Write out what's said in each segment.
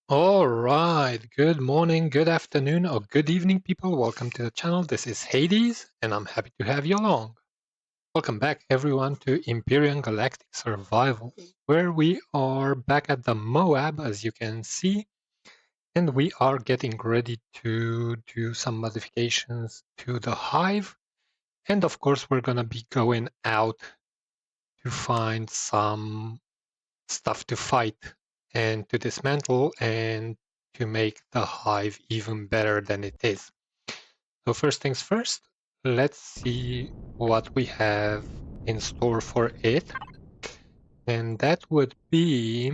All right, good morning, good afternoon, or good evening, people. Welcome to the channel. This is Hades, and I'm happy to have you along. Welcome back, everyone, to Empyrion Galactic Survival, where we are back at the Moab, as you can see, and we are getting ready to do some modifications to the hive. And of course, we're going to be going out to find some stuff to fight and to dismantle and to make the hive even better than it is. So first things first, let's see what we have in store for it. And that would be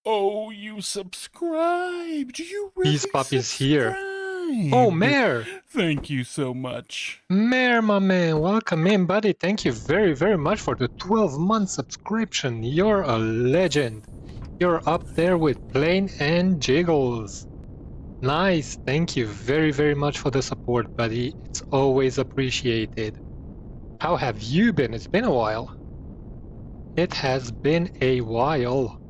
Oh, you subscribed. You these really puppies here. Oh, subscribed. Mare! Thank you so much. Mare, my man, welcome in, buddy. Thank you very, very much for the 12-month subscription. You're a legend. You're up there with Plain and Jiggles. Nice. Thank you very, very much for the support, buddy. It's always appreciated. How have you been? It's been a while. It has been a while.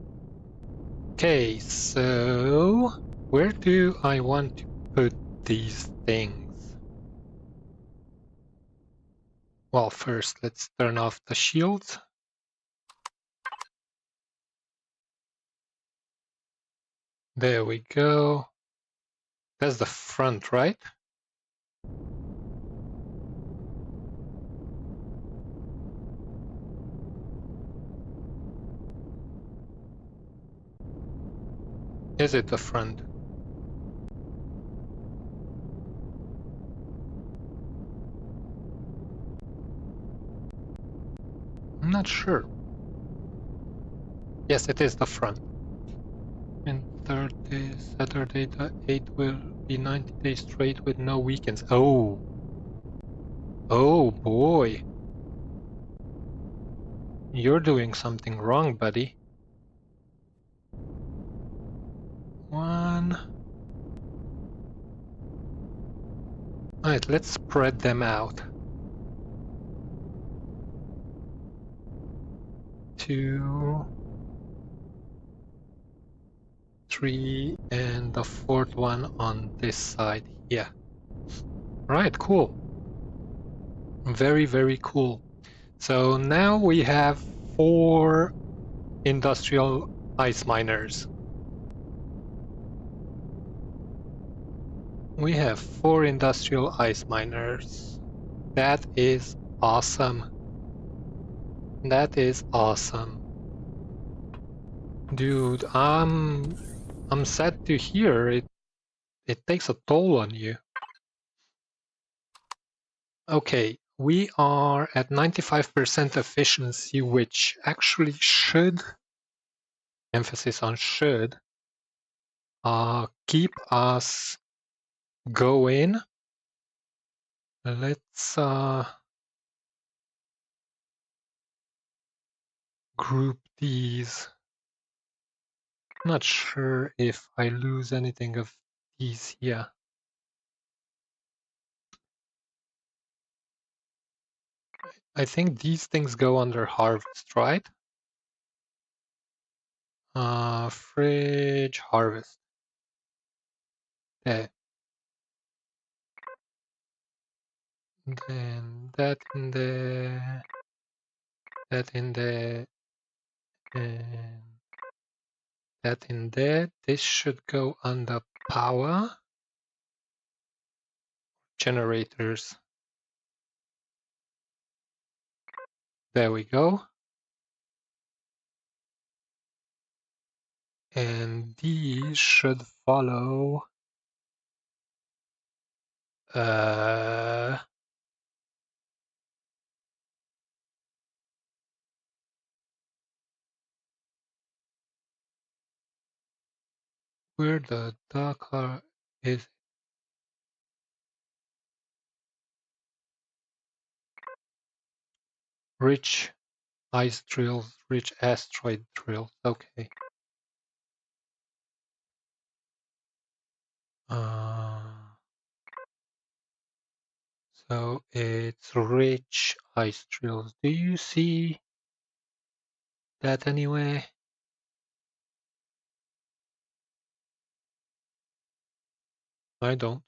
Okay, so where do I want to put these things? Well, first, let's turn off the shields. There we go. That's the front, right? Is it the front? I'm not sure. Yes, it is the front. And Thursday, Saturday the 8th will be 90 days straight with no weekends. Oh. Oh boy. You're doing something wrong, buddy. One. Alright, let's spread them out. 2, 3, and the fourth one on this side here. Right, cool. Very, very cool. So now we have 4 industrial ice miners. We have 4 industrial ice miners. That is awesome. That is awesome. Dude, I'm sad to hear it takes a toll on you. Okay, we are at 95% efficiency, which actually should, emphasis on should, keep us going. Let's group these. Not sure if I lose anything of these here. I think these things go under harvest, right? Fridge, harvest. Okay. Then that in there, that in there, and that in there. This should go under power. Generators. There we go. And these should follow where the darker is. Rich ice drills, rich asteroid drills. Okay. So it's rich ice drills. Do you see that anyway? I don't.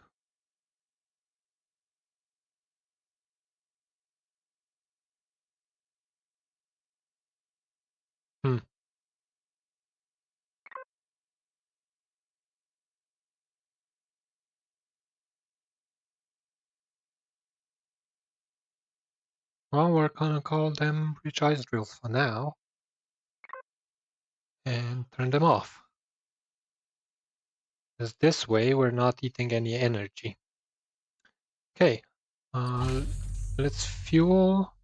Hmm. Well, we're gonna call them breach ice drills for now and turn them off. Because this way we're not eating any energy. Okay, let's fuel.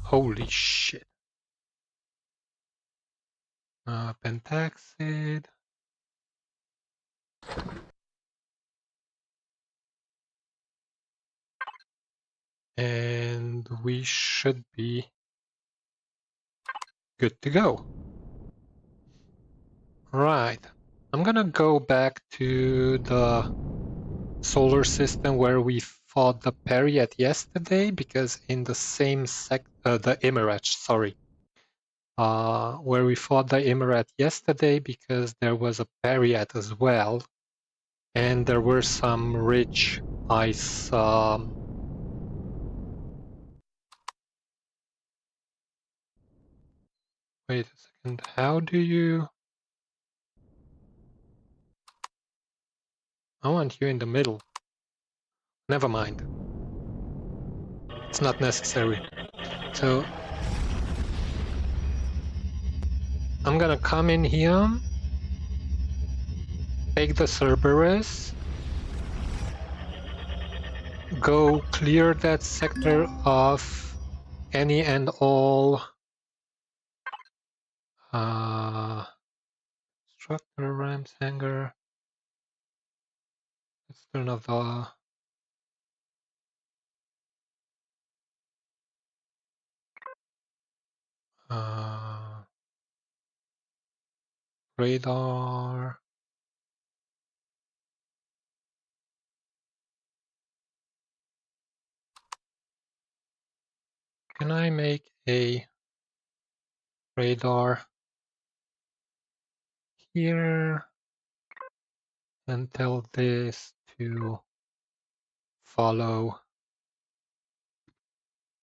Holy shit. Pentaxid. And we should be good to go. Right. I'm gonna go back to the solar system where we fought the Periat yesterday, because in the same the Imerat, sorry. Where we fought the Imerat yesterday, because there was a Periat as well, and there were some rich ice wait a second, how do you... I want you in the middle. Never mind. It's not necessary. So I'm gonna come in here, take the Cerberus, go clear that sector of any and all structure, ramps, hangar. Let's turn off the radar. Can I make a radar here and tell this to follow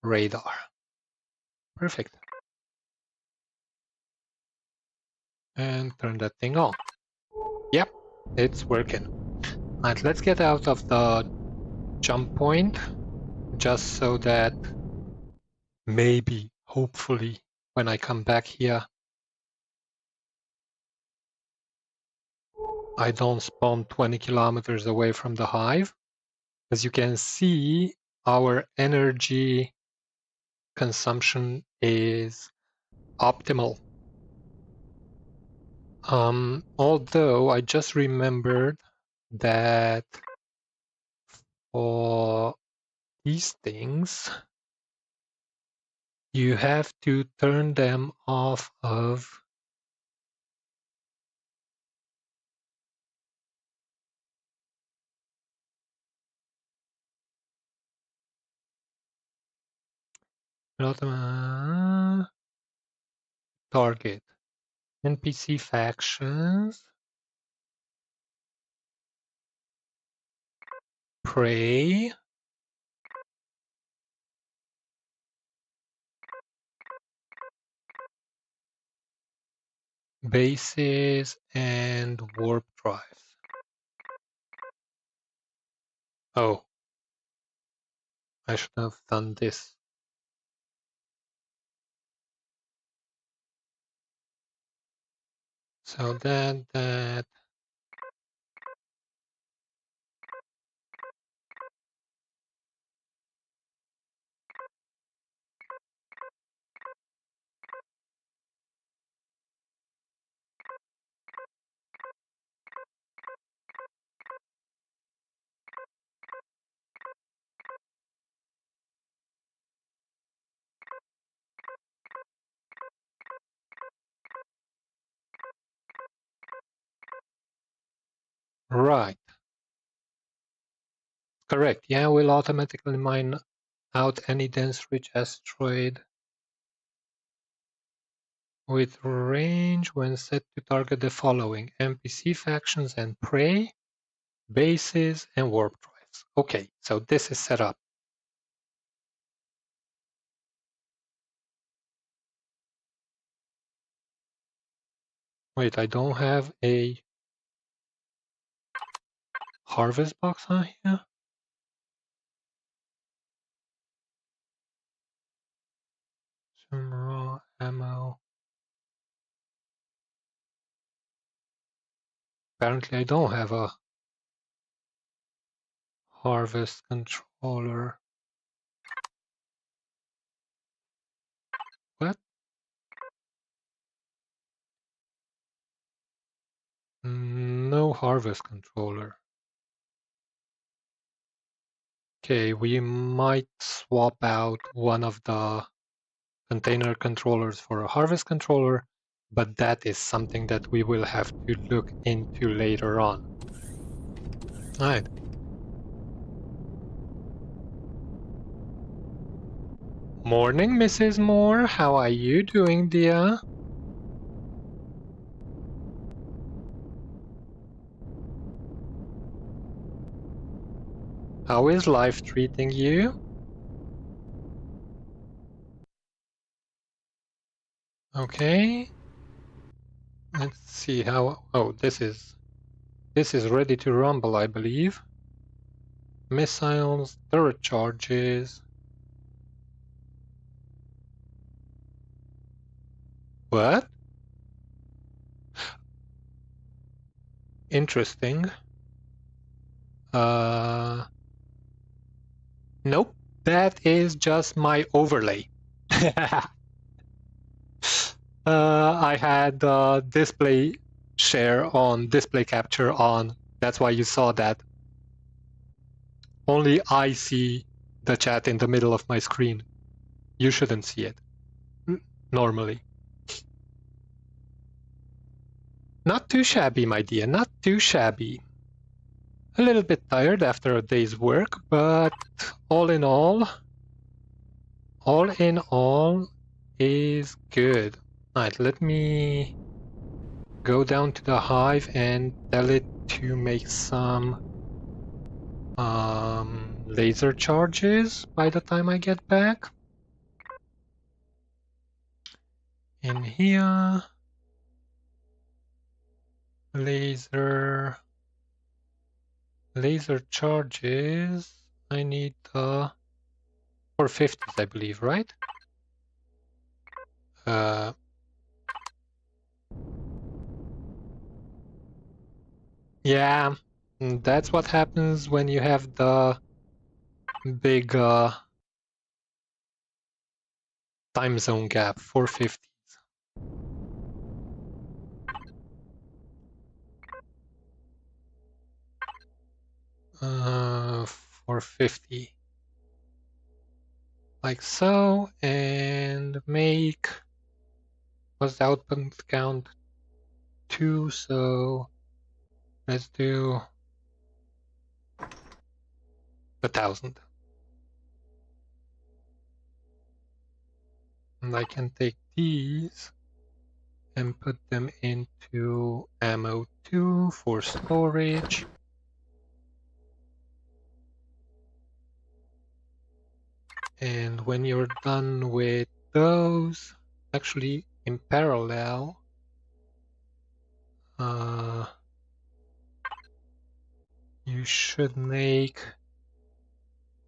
radar? Perfect. And turn that thing on. Yep, it's working. Alright, let's get out of the jump point, just so that maybe, hopefully, when I come back here, I don't spawn 20 kilometers away from the hive. As you can see, our energy consumption is optimal. Although I just remembered that for these things, you have to turn them off of target, NPC factions, prey, bases, and warp drives. Oh, I should have done this. So that. Right. Correct. Yeah, we'll automatically mine out any dense rich asteroid with range when set to target the following: NPC factions and prey, bases, and warp drives. Okay, so this is set up. Wait, I don't have a harvest box on here? Some raw ammo. Apparently I don't have a harvest controller. What? No harvest controller. Okay, we might swap out one of the container controllers for a harvest controller, but that is something that we will have to look into later on. All right. Morning, Mrs. Moore. How are you doing, dear? How is life treating you? Okay. Let's see how. Oh, this is ready to rumble, I believe. Missiles, turret charges. What? Interesting. Nope. That is just my overlay. I had display share on, display capture on. That's why you saw that. Only I see the chat in the middle of my screen. You shouldn't see it normally. Not too shabby, my dear, not too shabby. A little bit tired after a day's work, but all in all is good. Alright, let me go down to the hive and tell it to make some laser charges by the time I get back. In here, laser charges. I need 450s, I believe, right? Yeah, that's what happens when you have the big time zone gap, 450s. 450. Like so, and make, was the output count 2, so let's do 1,000. And I can take these and put them into ammo 2 for storage. And when you're done with those, actually in parallel, you should make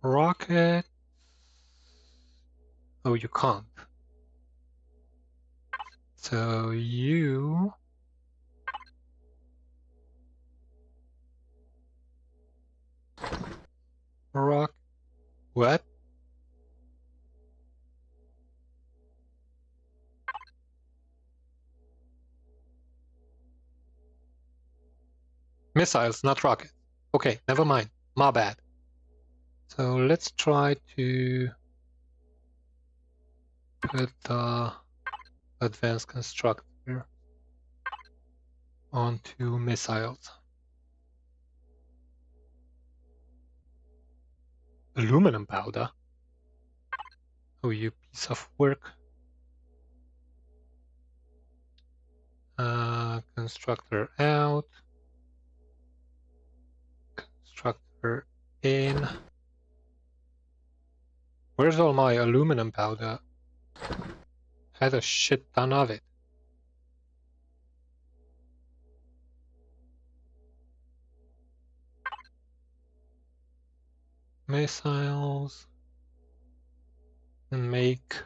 rocket. Oh, you can't. So you rock. What? Missiles, not rockets. Okay, never mind. My bad. So let's try to put the advanced constructor onto missiles. Aluminum powder? Oh, you piece of work. Constructor out. Constructor in. Where's all my aluminum powder? Had a shit ton of it. Missiles. And make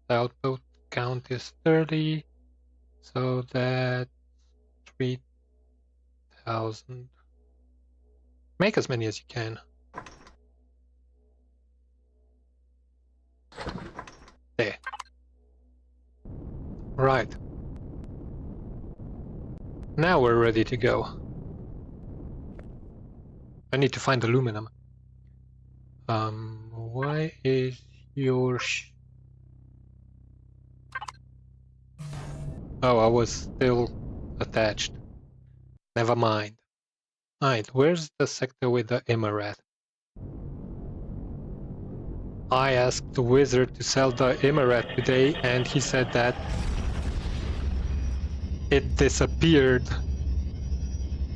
the output count is 30. So that's 3,000. Make as many as you can. There. Right. Now we're ready to go. I need to find aluminum. Why is your Oh, I was still attached. Never mind. Alright, where's the sector with the Imerat? I asked the wizard to sell the Imerat today, and he said that it disappeared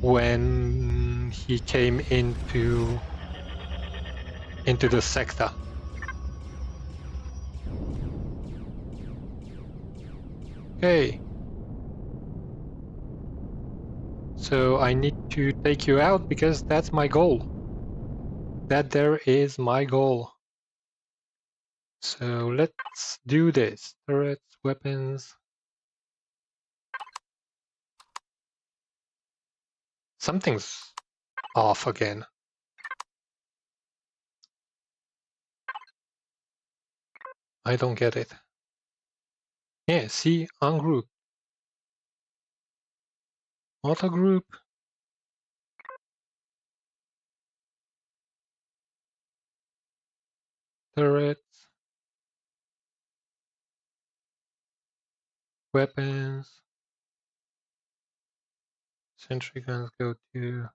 when he came into the sector. Okay. So I need to take you out because that's my goal. That there is my goal. So let's do this. Turrets, weapons. Something's off again. I don't get it. Yeah, see, ungroup. Auto group. Turrets. Weapons. Sentry guns go to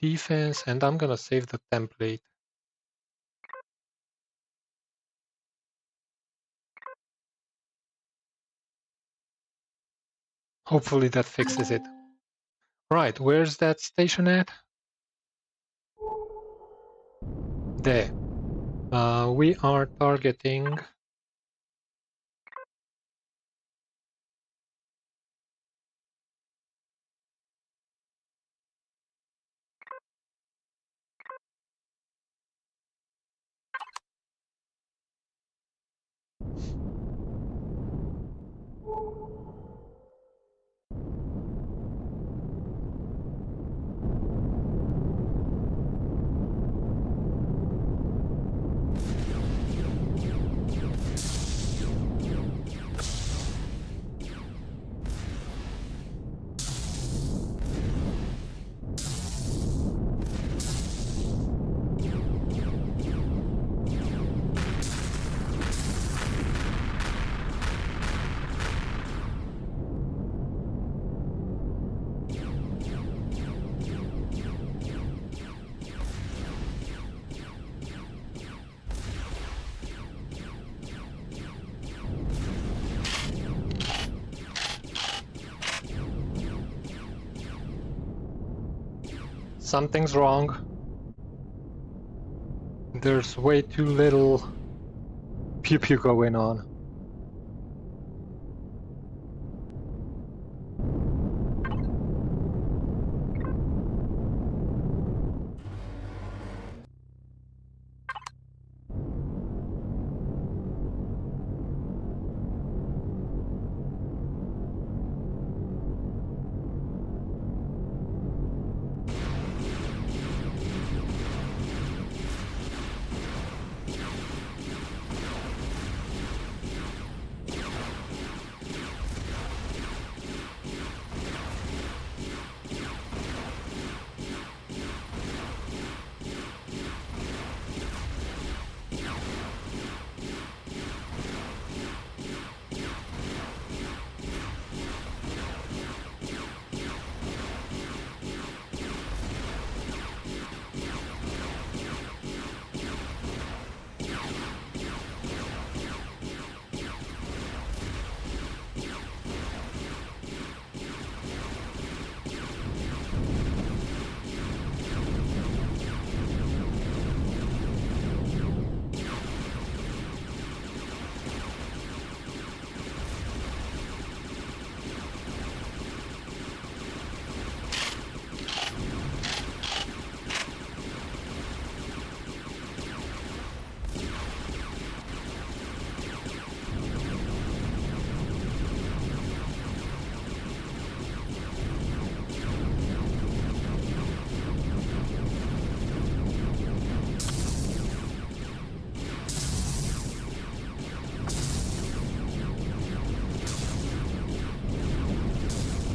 defense, and I'm gonna save the template. Hopefully that fixes it. Right, where's that station at? There. We are targeting something's wrong. There's way too little pew-pew going on.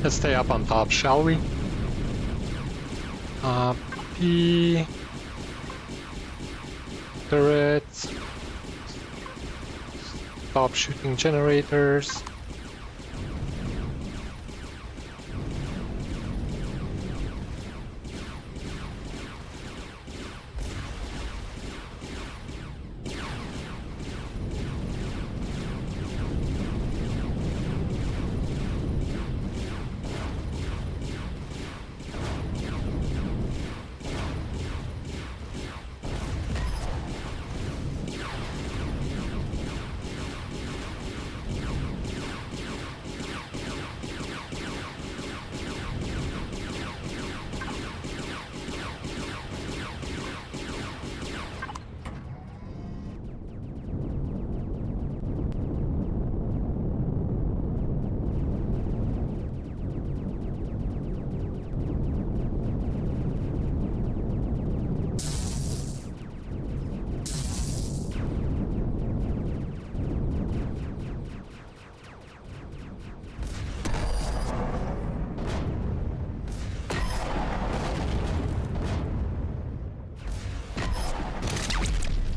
Let's stay up on top, shall we? Copy. Turrets. Stop shooting generators.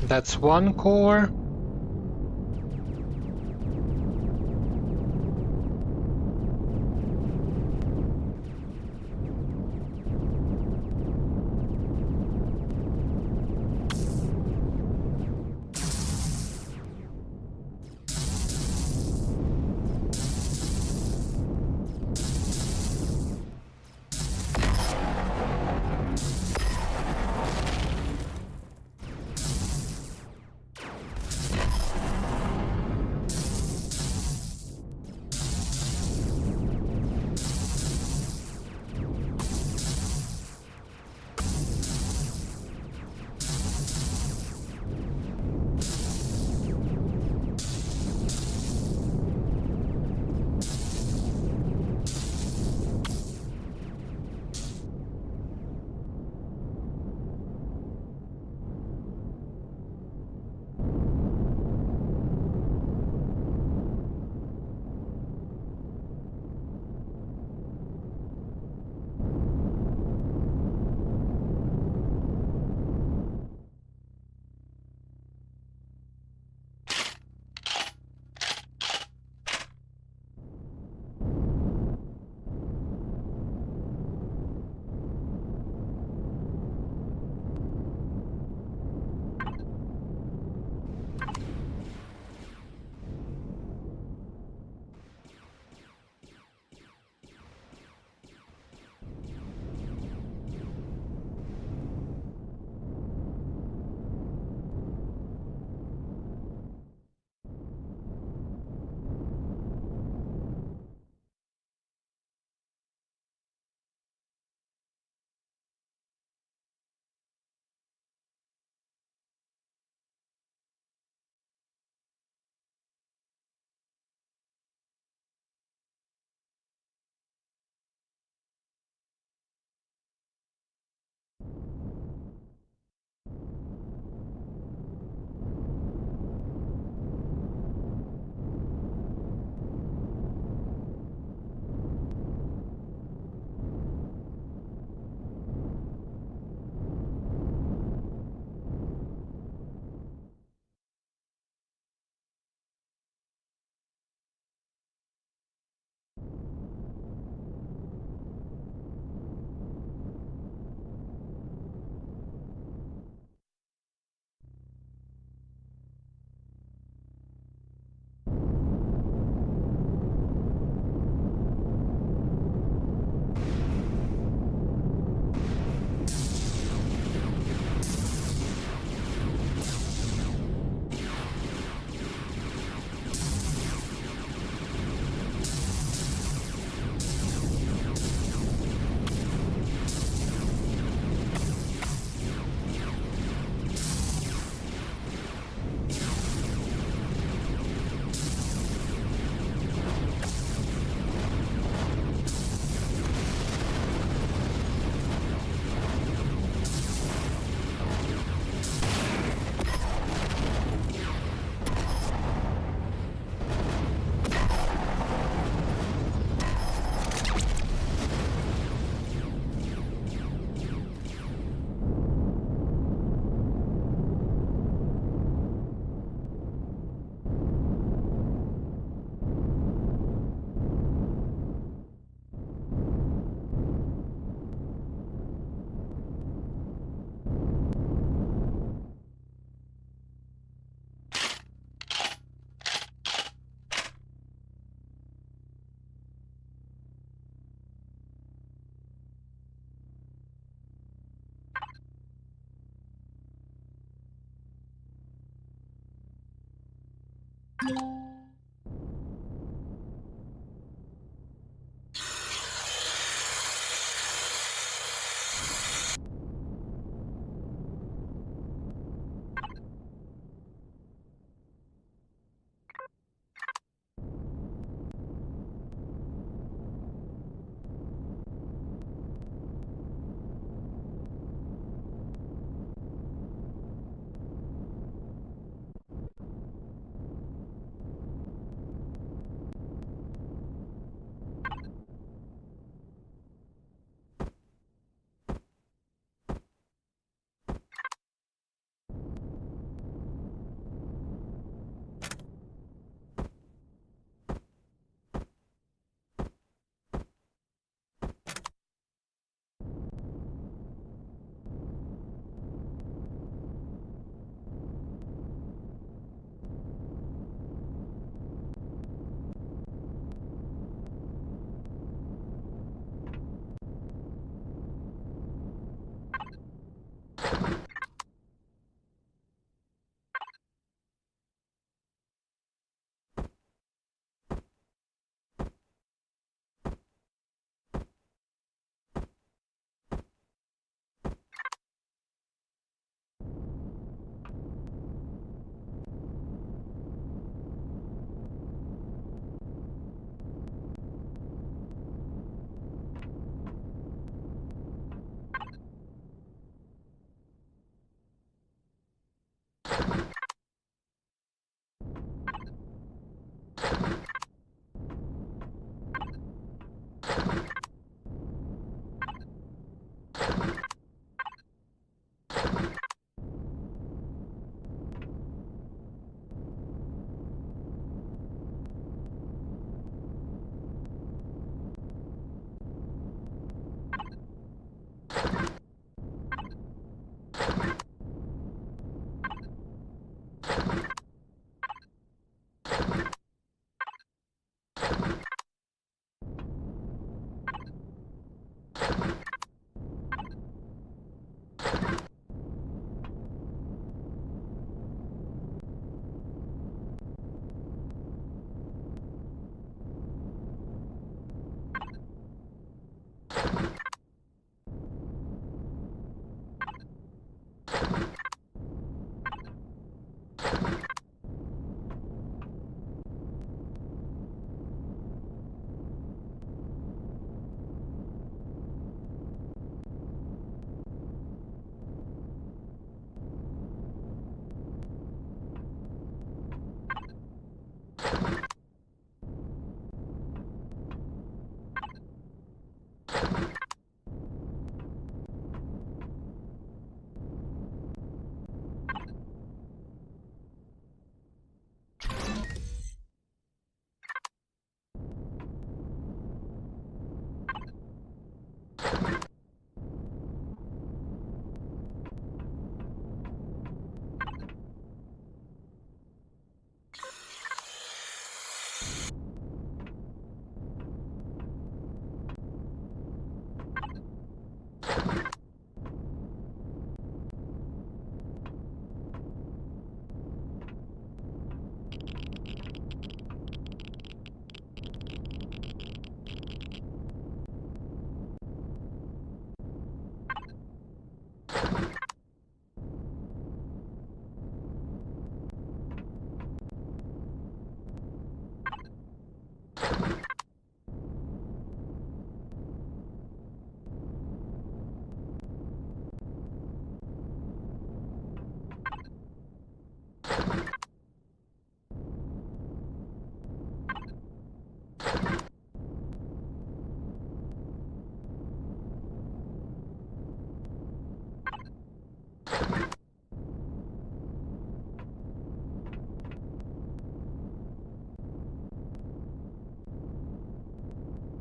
That's one core.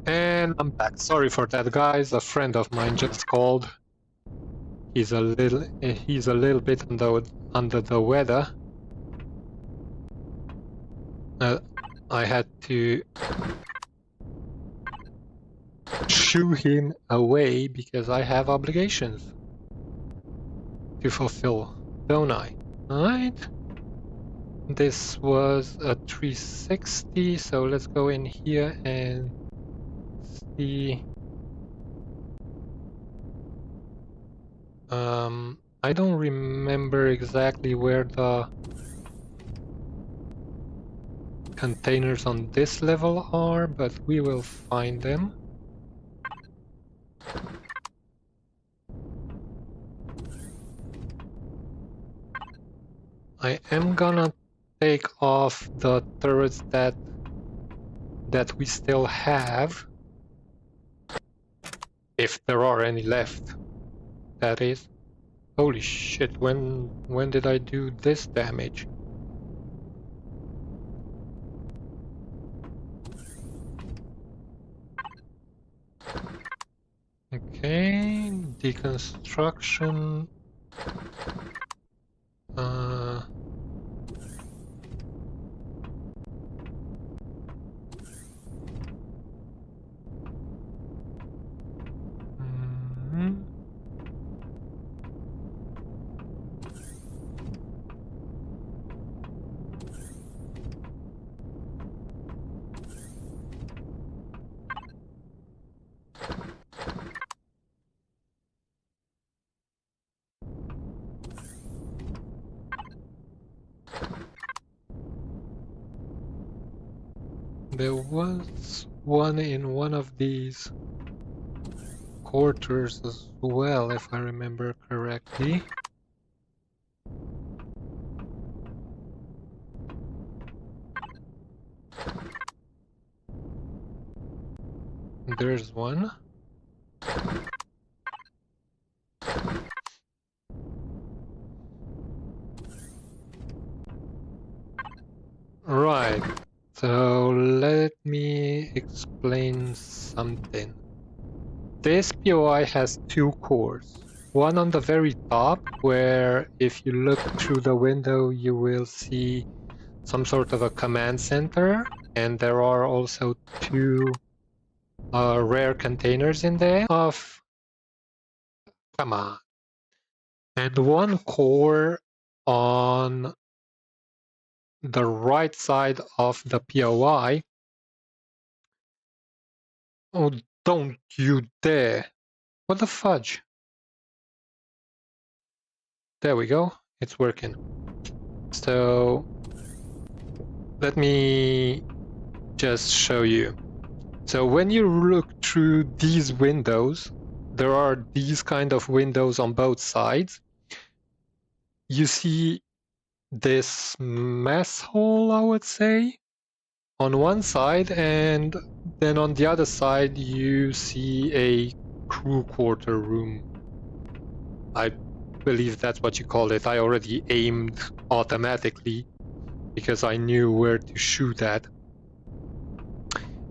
And I'm back. Sorry for that, guys. A friend of mine just called. He's a little bit under the weather. I had to shoo him away because I have obligations to fulfill, don't I? Alright. This was a 360, so let's go in here and see. I don't remember exactly where the containers on this level are, but we will find them. I am gonna take off the turrets that we still have, if there are any left, that is. Holy shit, when did I do this damage? Okay, deconstruction. Mhm. There was one in one of these quarters as well, if I remember correctly. There's one. mention something. This POI has two cores. One on the very top, where if you look through the window, you will see some sort of a command center, and there are also two rare containers in there of, come on, and one core on the right side of the POI. Oh, don't you dare. What the fudge? There we go. It's working. So let me just show you. So when you look through these windows, there are these kind of windows on both sides. You see this mess hole, I would say, on one side, and then on the other side you see a crew quarter room. I believe that's what you call it. I already aimed automatically because I knew where to shoot at.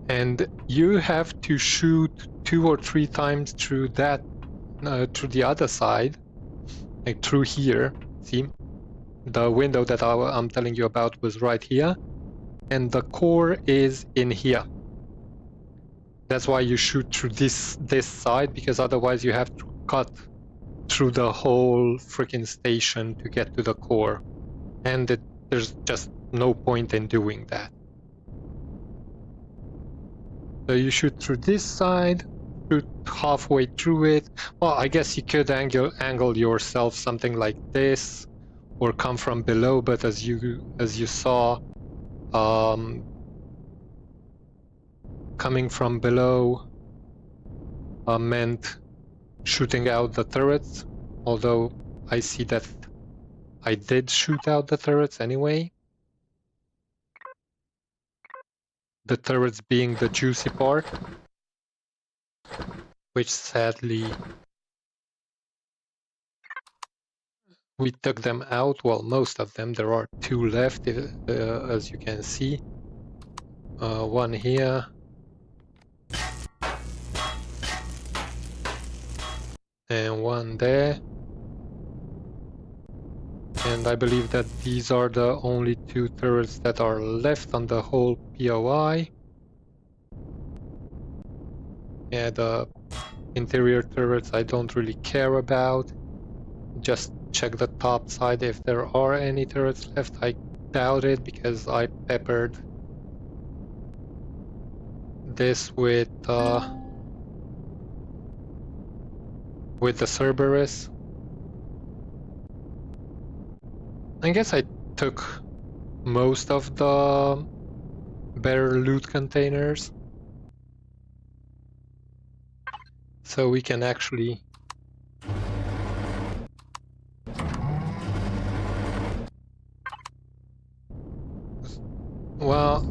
And you have to shoot 2 or 3 times through that, through the other side, like through here. See, the window that I'm telling you about was right here, and the core is in here. That's why you shoot through this side, because otherwise you have to cut through the whole freaking station to get to the core, and there's just no point in doing that. So you shoot through this side, shoot halfway through it. Well, I guess you could angle yourself something like this, or come from below. But as you saw, coming from below meant shooting out the turrets. Although I see that I did shoot out the turrets anyway. The turrets being the juicy part, which sadly we took them out. Well, most of them. There are 2 left, as you can see. One here. And one there. And I believe that these are the only 2 turrets that are left on the whole POI. Yeah, the interior turrets I don't really care about. Just check the top side if there are any turrets left. I doubt it, because I peppered this with the Cerberus. I guess I took most of the better loot containers, so we can actually well,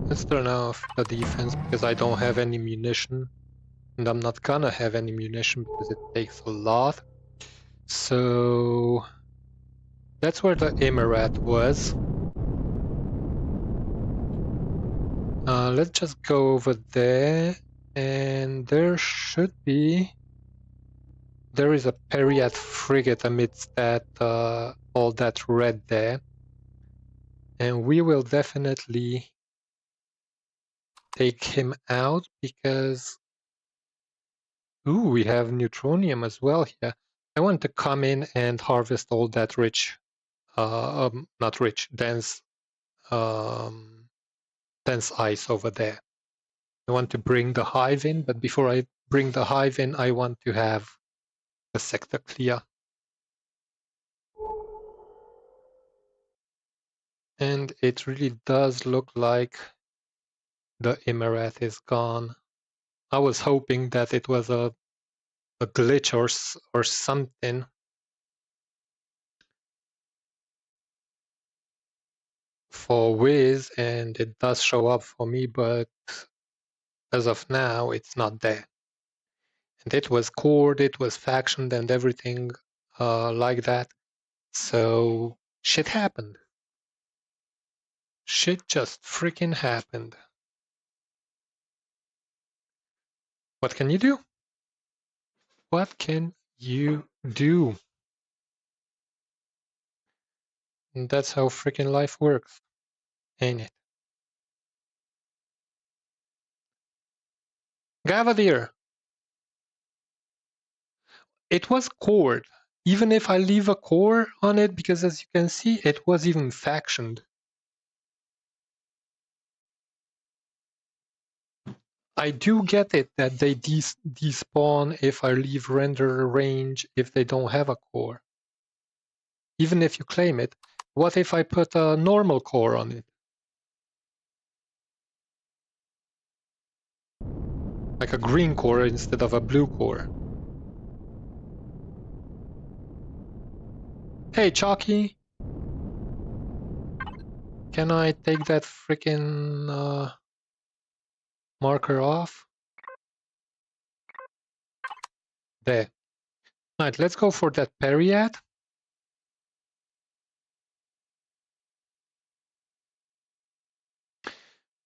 let's turn off the defense, because I don't have any munition, and I'm not gonna have any munition because it takes a lot. So that's where the Imerat was. Let's just go over there, and there is a Periat frigate amidst that all that red there, and we will definitely take him out, because we have neutronium as well here. I want to come in and harvest all that rich, not rich, dense ice over there. I want to bring the hive in, but before I bring the hive in, I want to have the sector clear. And it really does look like the Imerat is gone. I was hoping that it was a glitch or something. For Wiz, and it does show up for me, but as of now, it's not there. And it was cored, it was factioned, and everything like that. So shit happened. Shit just freaking happened. What can you do? What can you do? And that's how freaking life works, ain't it? Gavadir. It was cored. Even if I leave a core on it, because as you can see, it was even factioned. I do get it that they despawn if I leave render range if they don't have a core. Even if you claim it, what if I put a normal core on it? Like a green core instead of a blue core. Hey, Chalky. Can I take that freaking marker off? There. Alright, let's go for that Periat.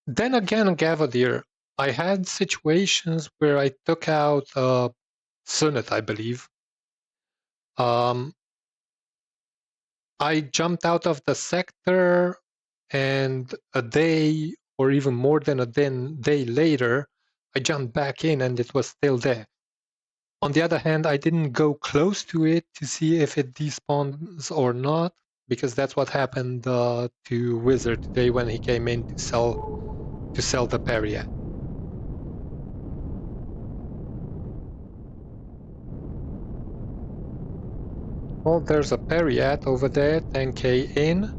Then again, Gavadir, I had situations where I took out Sunnet, I believe. I jumped out of the sector, and a day or even more than a day later, I jumped back in and it was still there. On the other hand, I didn't go close to it to see if it despawns or not, because that's what happened to Wizard today when he came in to sell the Periat. Well, there's a Periat over there, 10k in.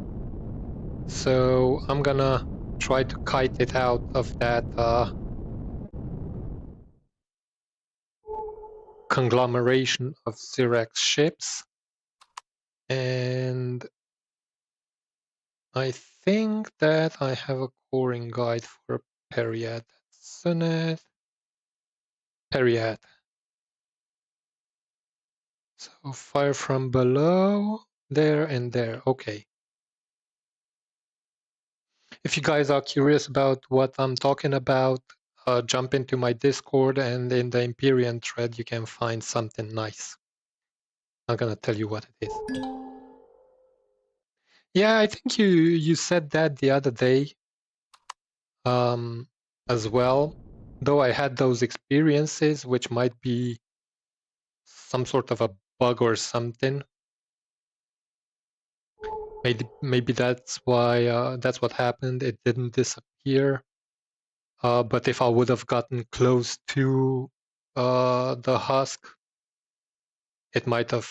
So I'm gonna try to kite it out of that conglomeration of Zirax ships. And I think that I have a coring guide for a Periat. Sunnet. Periat. So fire from below, there and there. Okay. If you guys are curious about what I'm talking about, jump into my Discord, and in the Empyrion thread you can find something nice. I'm gonna tell you what it is. Yeah, I think you said that the other day as well, though I had those experiences, which might be some sort of a bug or something. Maybe that's why that's what happened. It didn't disappear. But if I would have gotten close to the husk, it might have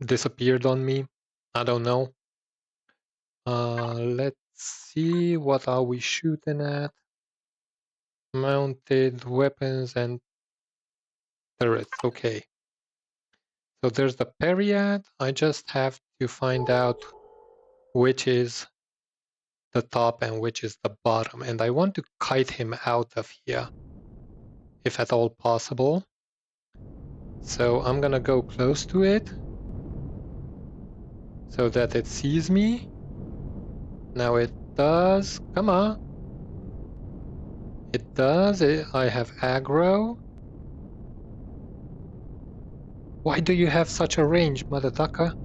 disappeared on me. I don't know. Let's see, what are we shooting at? Mounted weapons and turrets. Okay. So there's the Periat. I just have to find out which is the top and which is the bottom. And I want to kite him out of here, if at all possible. So I'm gonna go close to it so that it sees me. Now it does. Come on. It does. I have aggro. Why do you have such a range, motherfucker?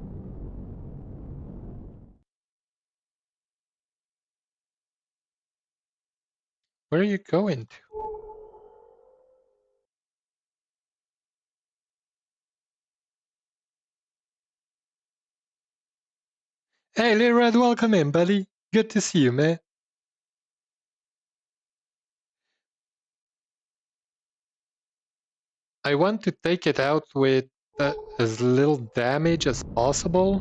Where are you going to? Hey, Little Red, welcome in, buddy. Good to see you, man. I want to take it out with as little damage as possible.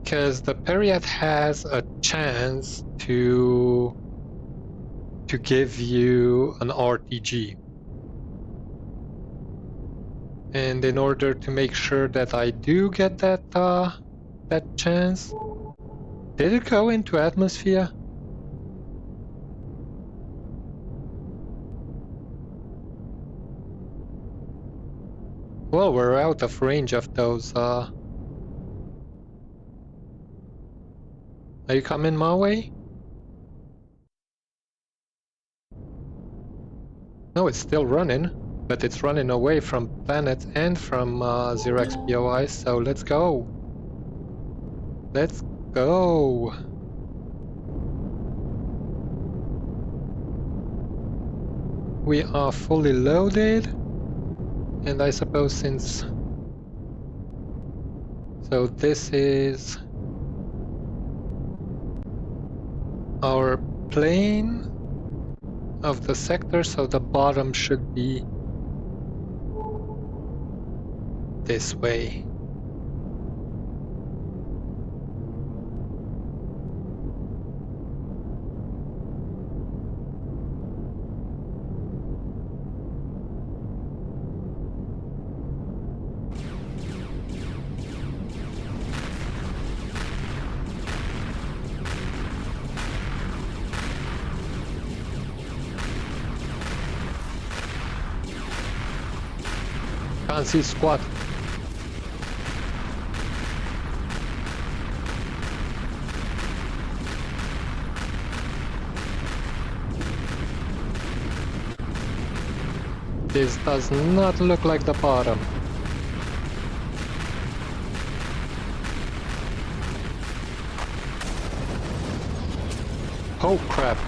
Because the Periat has a chance to give you an RTG. And in order to make sure that I do get that chance, did it go into atmosphere? Well, we're out of range of those Are you coming my way? No, it's still running, but it's running away from planets and from Zirax POI, so let's go. Let's go. We are fully loaded, and I suppose since... So this is our plane of the sector, so the bottom should be this way. Can't see squat. This does not look like the bottom. Oh crap.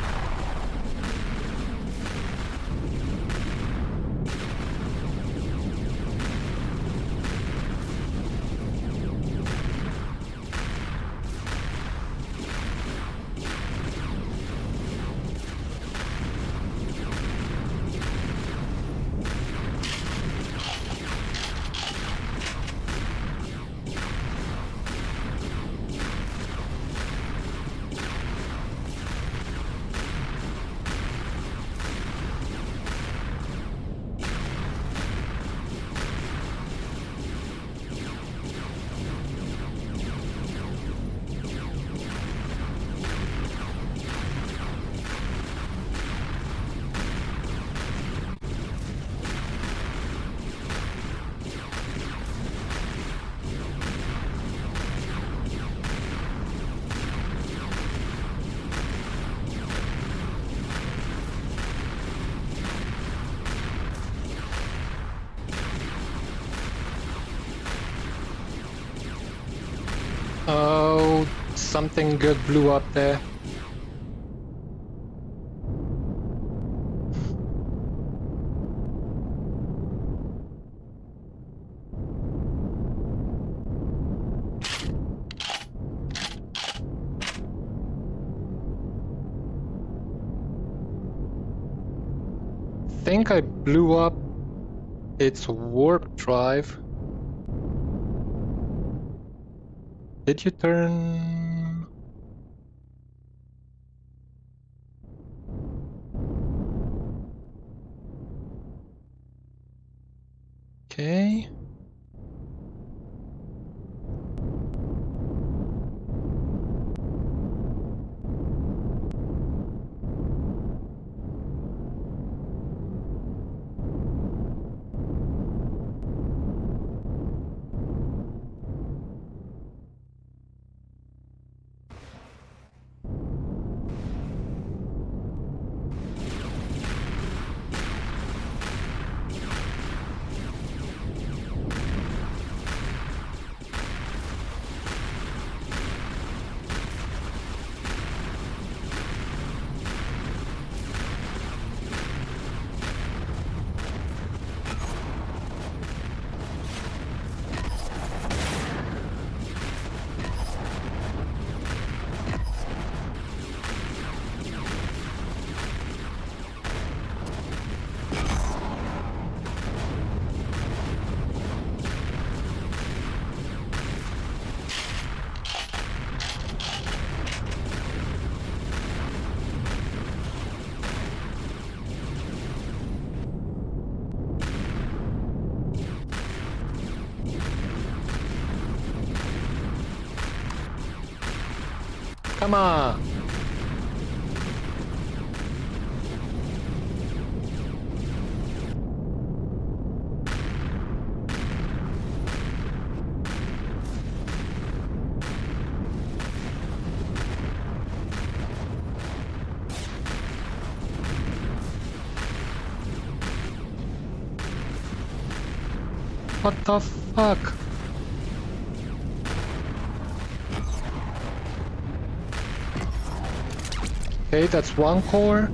Oh, something good blew up there. I think I blew up its warp drive. Did you turn? Okay. Come on. What the fuck? Okay, that's one core.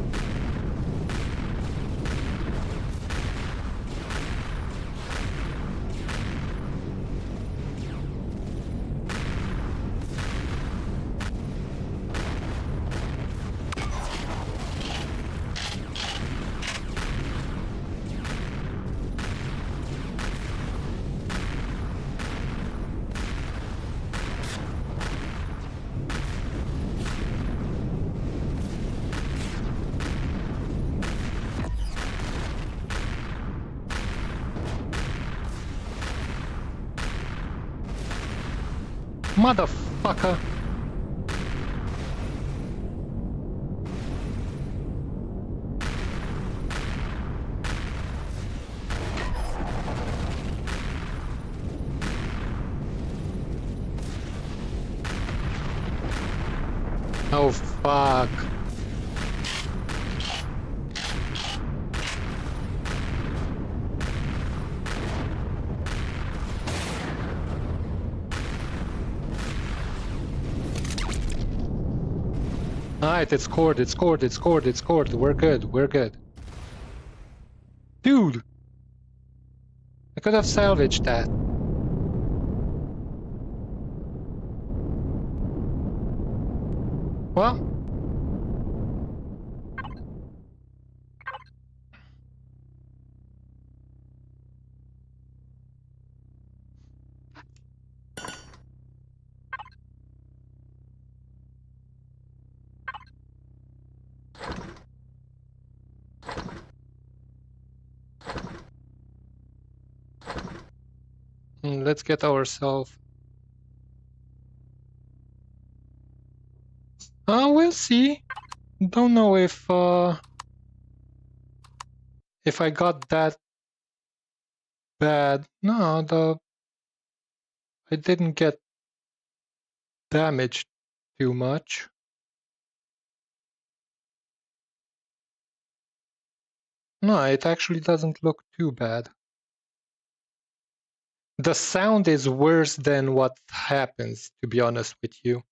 Motherfucker. Oh, fuck. Alright, it's scored, it's scored, it's scored, it's scored. We're good, we're good. Dude! I could have salvaged that. Well. Let's get ourselves. We'll see. Don't know if I got that bad. No, I didn't get damaged too much. No, it actually doesn't look too bad. The sound is worse than what happens, to be honest with you.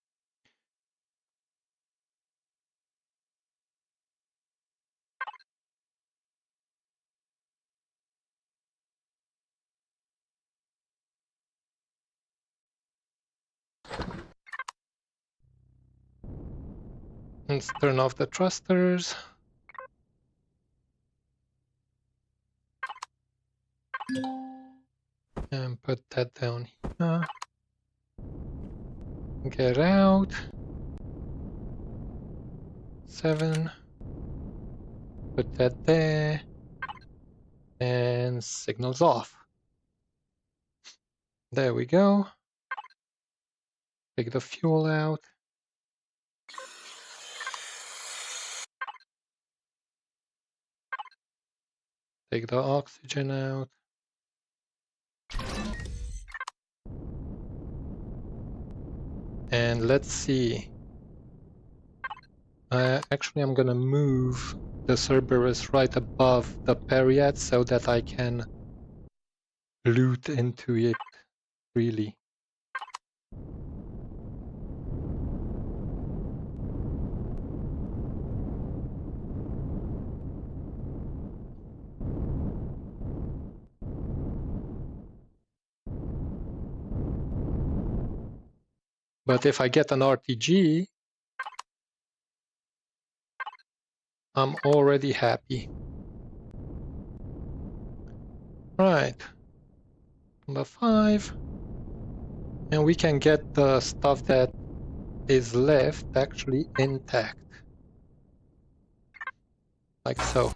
Let's turn off the thrusters. And put that down here. Get out. 7. Put that there. And signals off. There we go. Take the fuel out. Take the oxygen out. And let's see. Actually, I'm gonna move the Cerberus right above the Periat so that I can loot into it freely. But if I get an RTG, I'm already happy. Right. Number 5. And we can get the stuff that is left actually intact. Like so.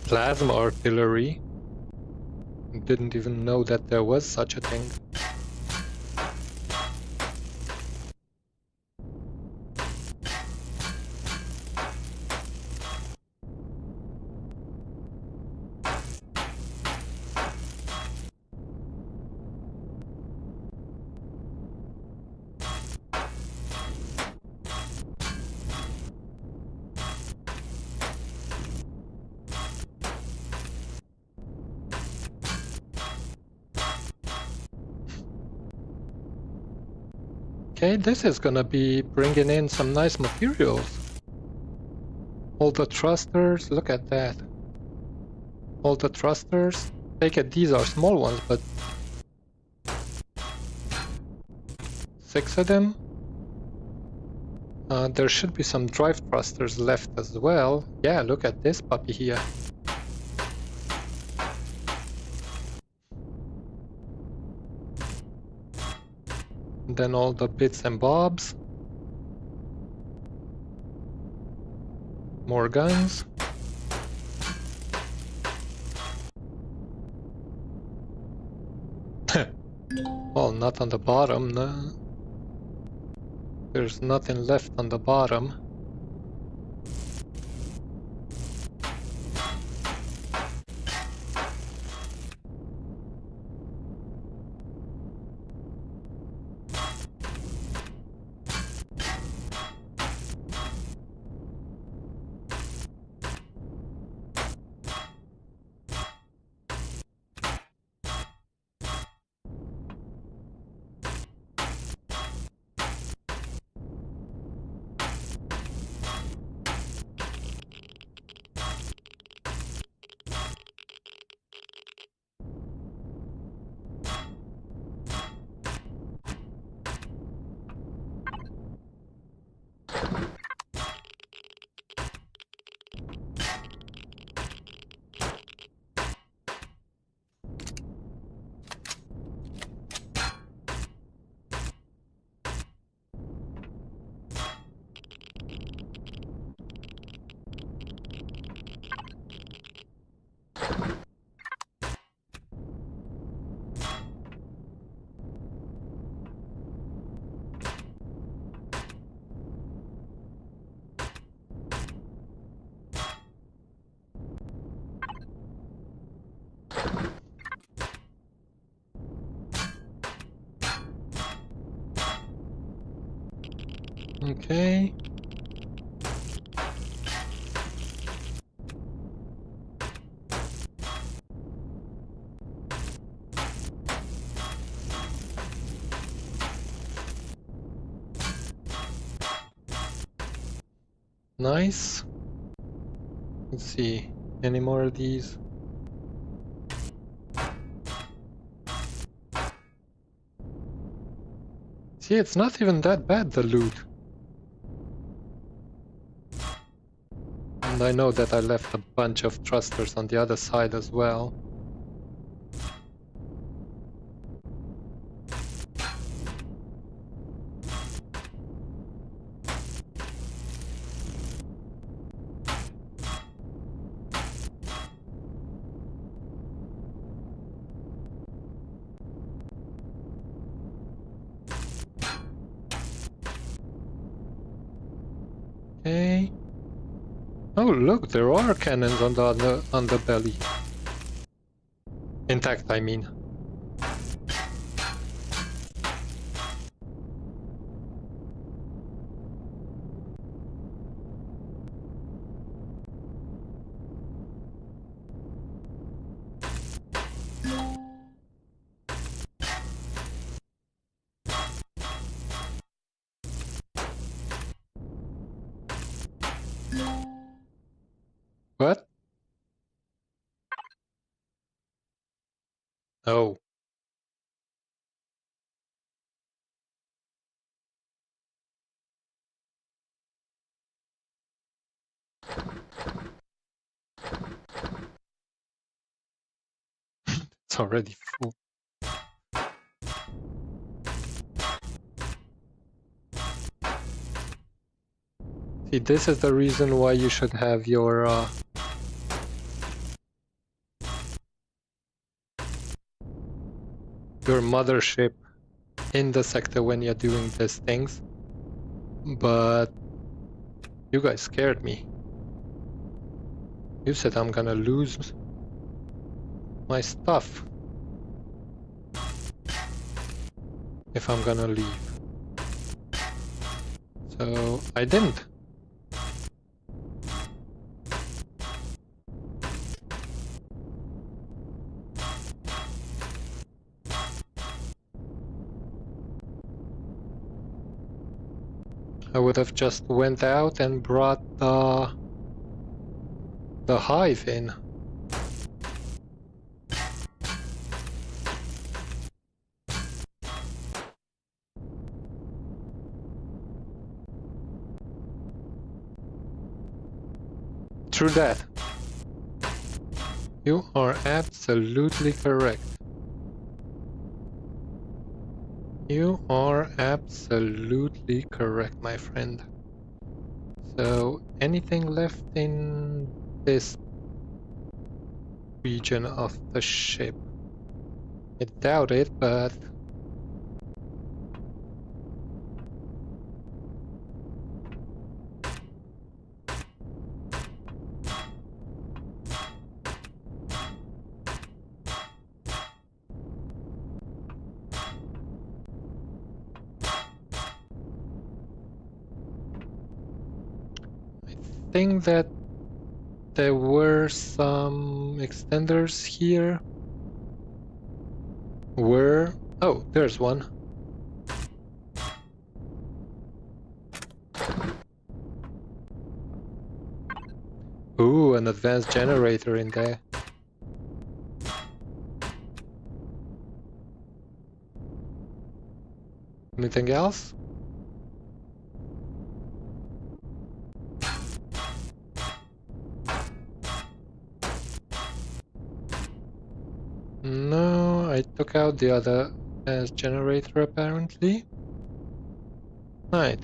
Plasma artillery. Didn't even know that there was such a thing. Okay, this is gonna be bringing in some nice materials. All the thrusters, look at that. All the thrusters. Take it, these are small ones, but 6 of them. There should be some drive thrusters left as well. Yeah, look at this puppy here. And then all the bits and bobs. More guns. Well, not on the bottom. No. There's nothing left on the bottom. Okay. Nice. Let's see. Any more of these? See, it's not even that bad, the loot. And I know that I left a bunch of thrusters on the other side as well. Okay. Oh, look, there are cannons on the belly. Intact, I mean. What? Oh. It's already full. See, this is the reason why you should have your mothership in the sector when you're doing these things. But you guys scared me. You said I'm gonna lose my stuff if I'm gonna leave. So I didn't. I would have just went out and brought the hive in. True that. You are absolutely correct. You are absolutely correct, my friend. So, anything left in this region of the ship? I doubt it, but I think that there were some extenders here. Oh, there's one. Ooh, an advanced generator in there. Anything else? No, I took out the other advanced generator apparently. Right.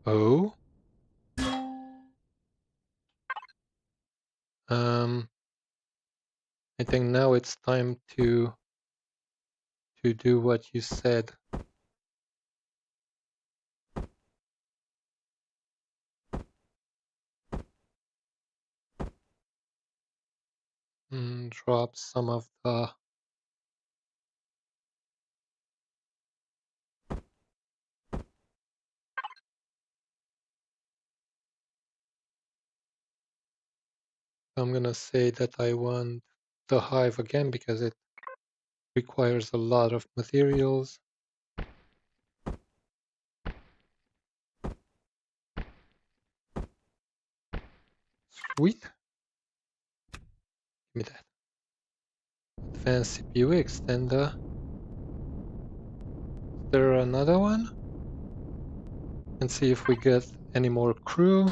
Oh. I think now it's time to do what you said. Drop some of the I'm gonna say that I want the hive again because it requires a lot of materials. Sweet. Give me that. Advanced CPU extender. Is there another one? And see if we get any more crew.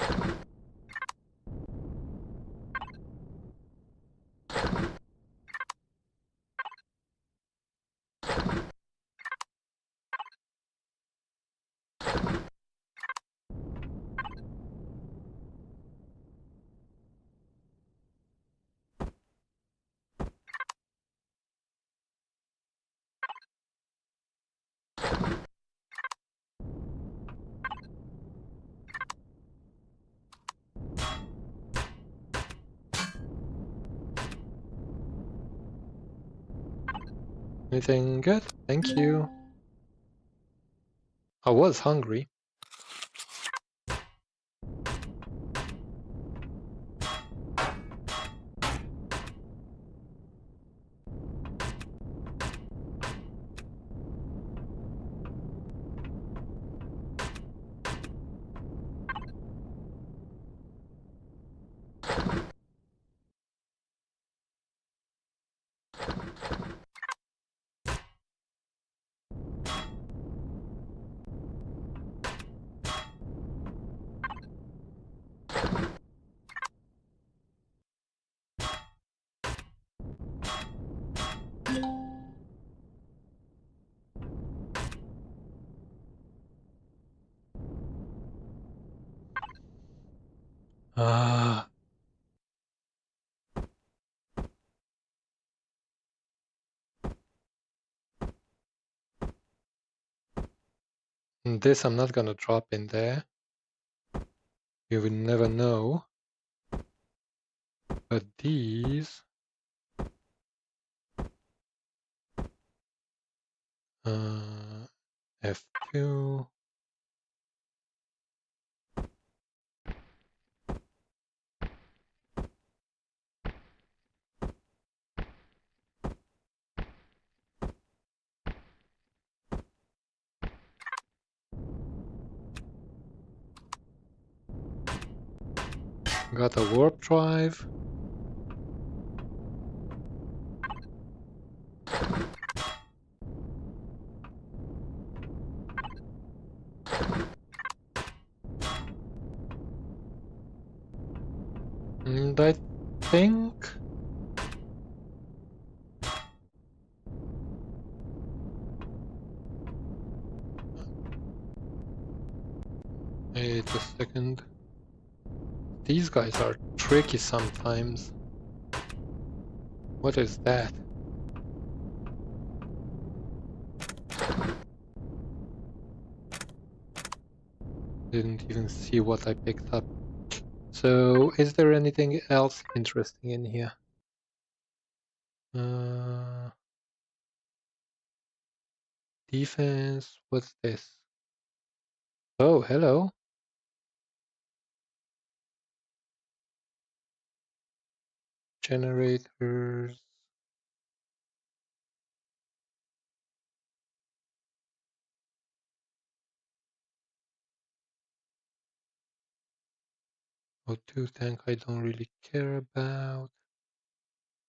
Anything good? Thank you. I was hungry. This I'm not gonna drop in there. You will never know. But these... F2... Got a warp drive. And I think... Wait a second. These guys are tricky sometimes. What is that? Didn't even see what I picked up. So, is there anything else interesting in here? Defense, what's this? Oh, hello. Generators. O2 tank I don't really care about.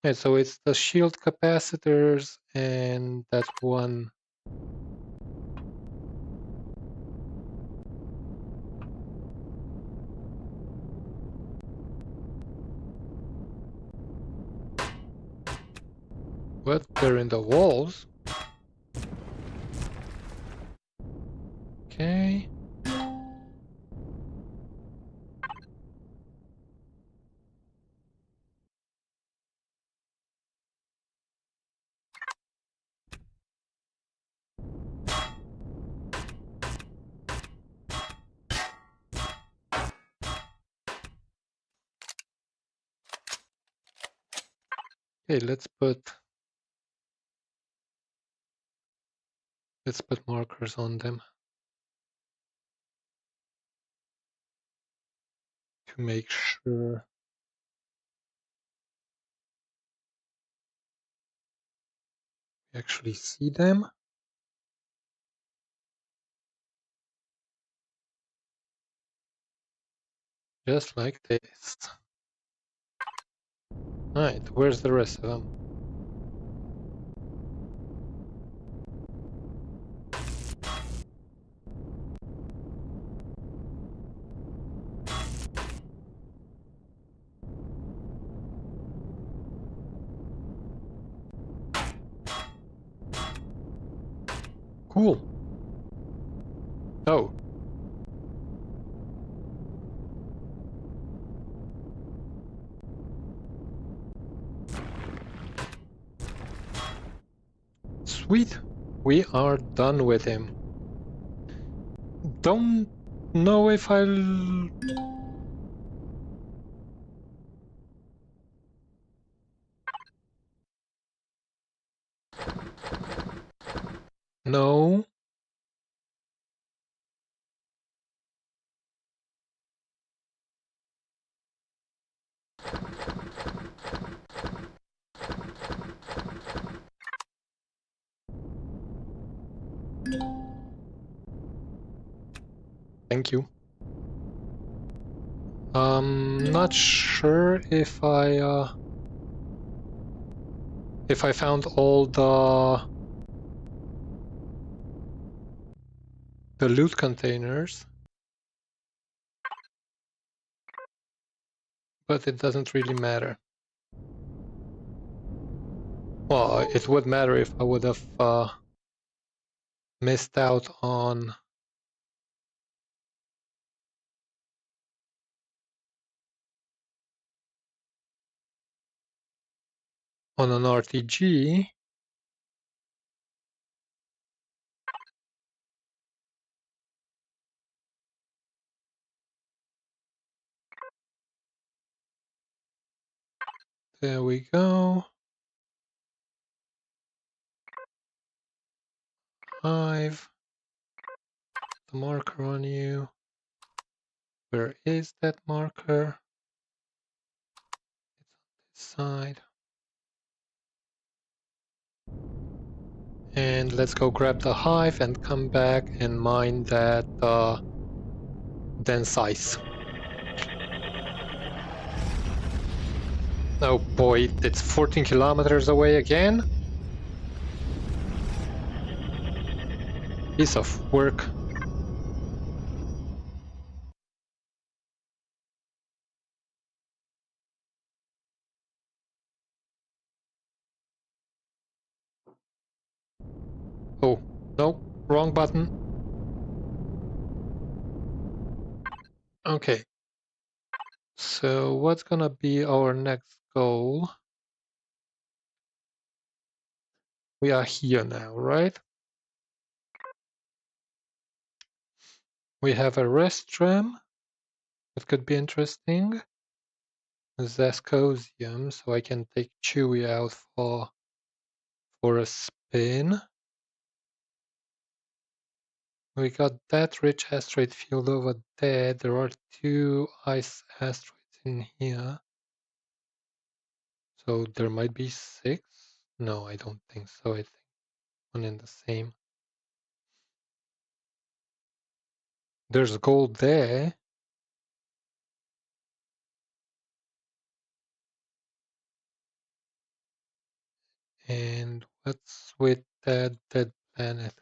Yeah, so it's the shield capacitors and that one. What? They're in the walls? Okay. Okay, let's put markers on them to make sure we actually see them. Just like this. Alright, where's the rest of them? Cool. Oh. Sweet. We are done with him. Don't know if I'll... No. Thank you. Not sure if I found all the loot containers, but it doesn't really matter. Well, it would matter if I would have missed out on an RTG. There we go. Hive. The marker on you. Where is that marker? It's on this side. And let's go grab the hive and come back and mine that dense ice. Oh boy, it's 14 kilometers away again. Piece of work. Oh, no, wrong button. Okay. So what's gonna be our next goal? We are here now, right? We have a restroom. That could be interesting. Zascosium, so I can take Chewy out for a spin. We got that rich asteroid field over there. There are 2 ice asteroids in here. So there might be 6. No, I don't think so. I think one and the same. There's gold there. And what's with that dead planet?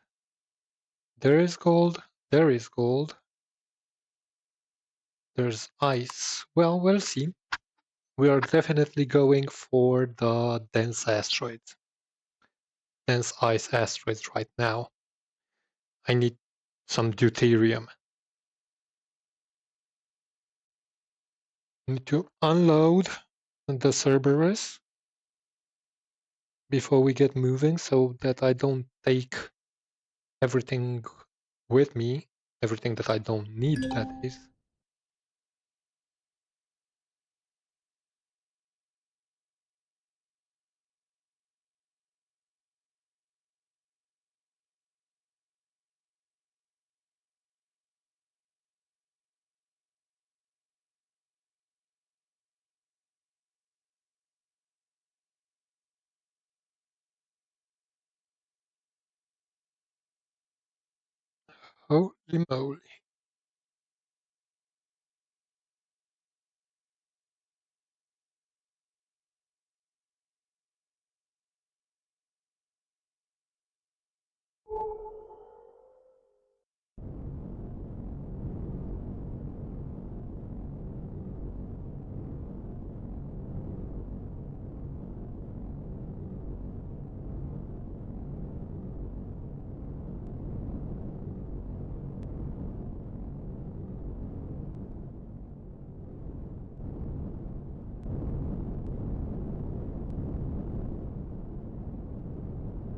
There is gold. There is gold. There's ice. Well, we'll see. We are definitely going for the dense asteroids. Dense ice asteroids right now. I need some deuterium. Need to unload the Cerberus before we get moving so that I don't take everything with me. Everything that I don't need, that is. Holy moly.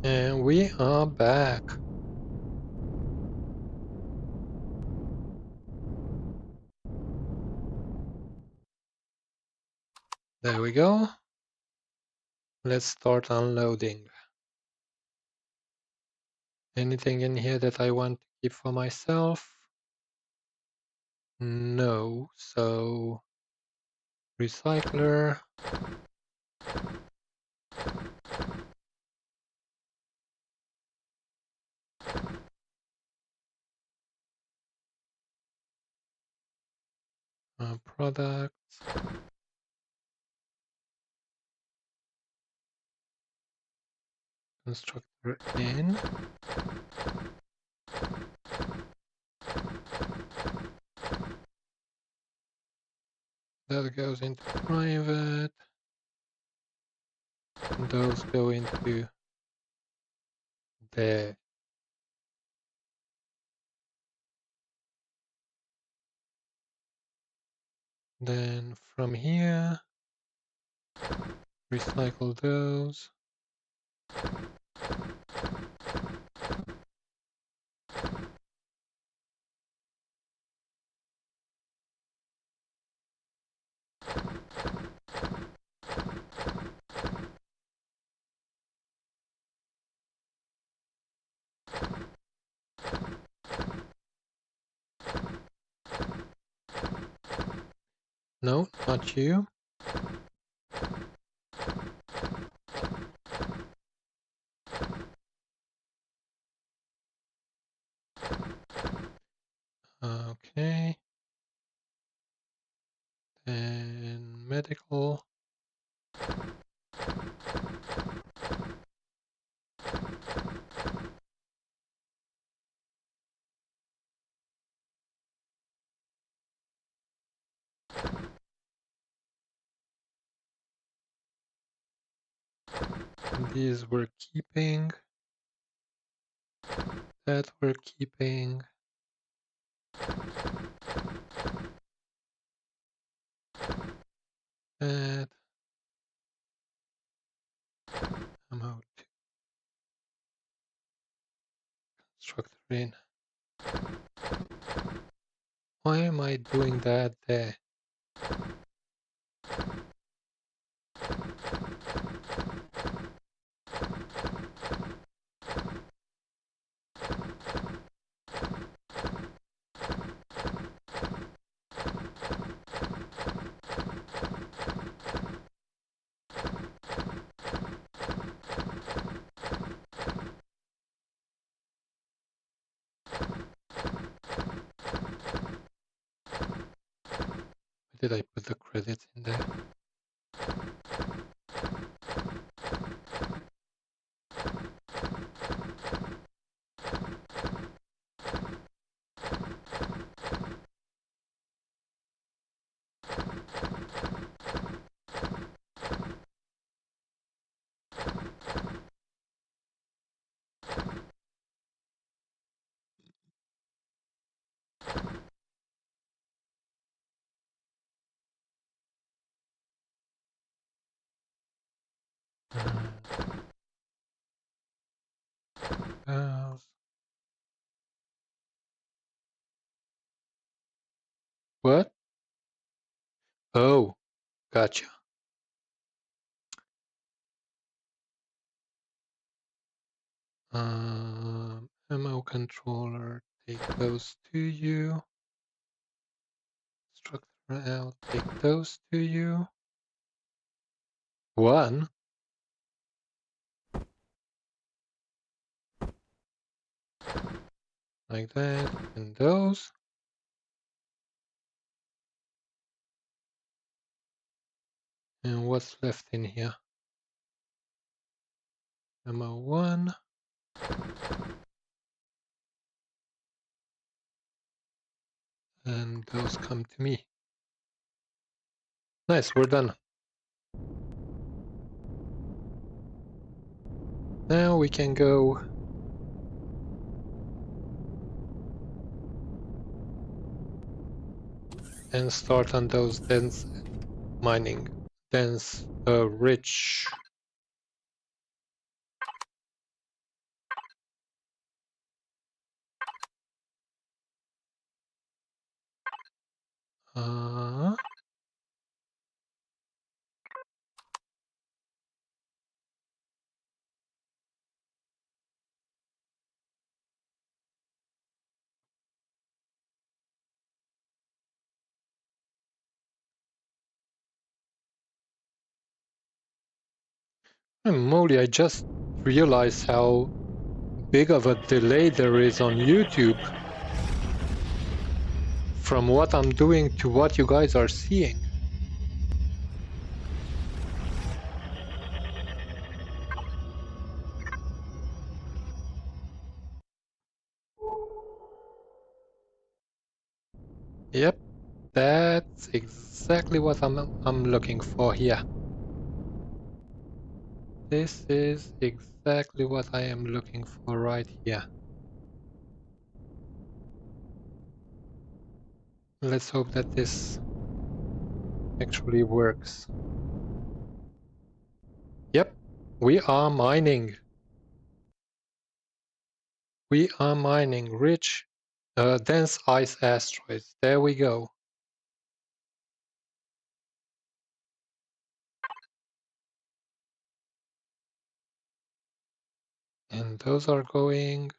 And we are back. There we go. Let's start unloading. Anything in here that I want to keep for myself? No. So recycler. Products. Constructor in. That goes into private. And those go into there. Then from here, recycle those. No, not you. Okay. And medical. These we're keeping. That we're keeping. That I'm out. Structure in. Why am I doing that there? Where did I put the credits in there? Uh, what? Oh, gotcha. Ammo controller, take those to you. Structure out, take those to you. One. Like that, and those. And what's left in here? Ammo 1. And those come to me. Nice, we're done. Now we can go and start on those dense mining, dense, rich. Uh, Moly, I just realized how big of a delay there is on YouTube from what I'm doing to what you guys are seeing. Yep, that's exactly what I'm looking for here. This is exactly what I am looking for right here. Let's hope that this actually works. Yep, we are mining. We are mining rich, dense ice asteroids. There we go. And those are going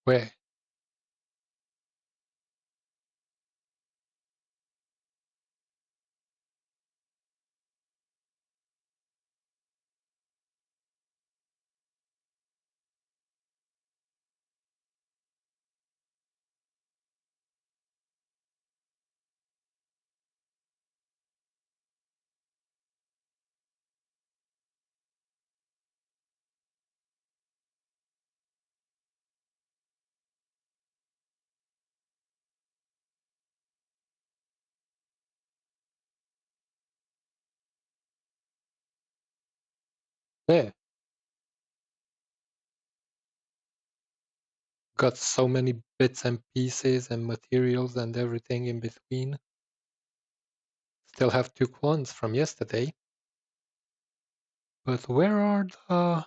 where? There. Got so many bits and pieces and materials and everything in between. Still have 2 quants from yesterday. But where are the...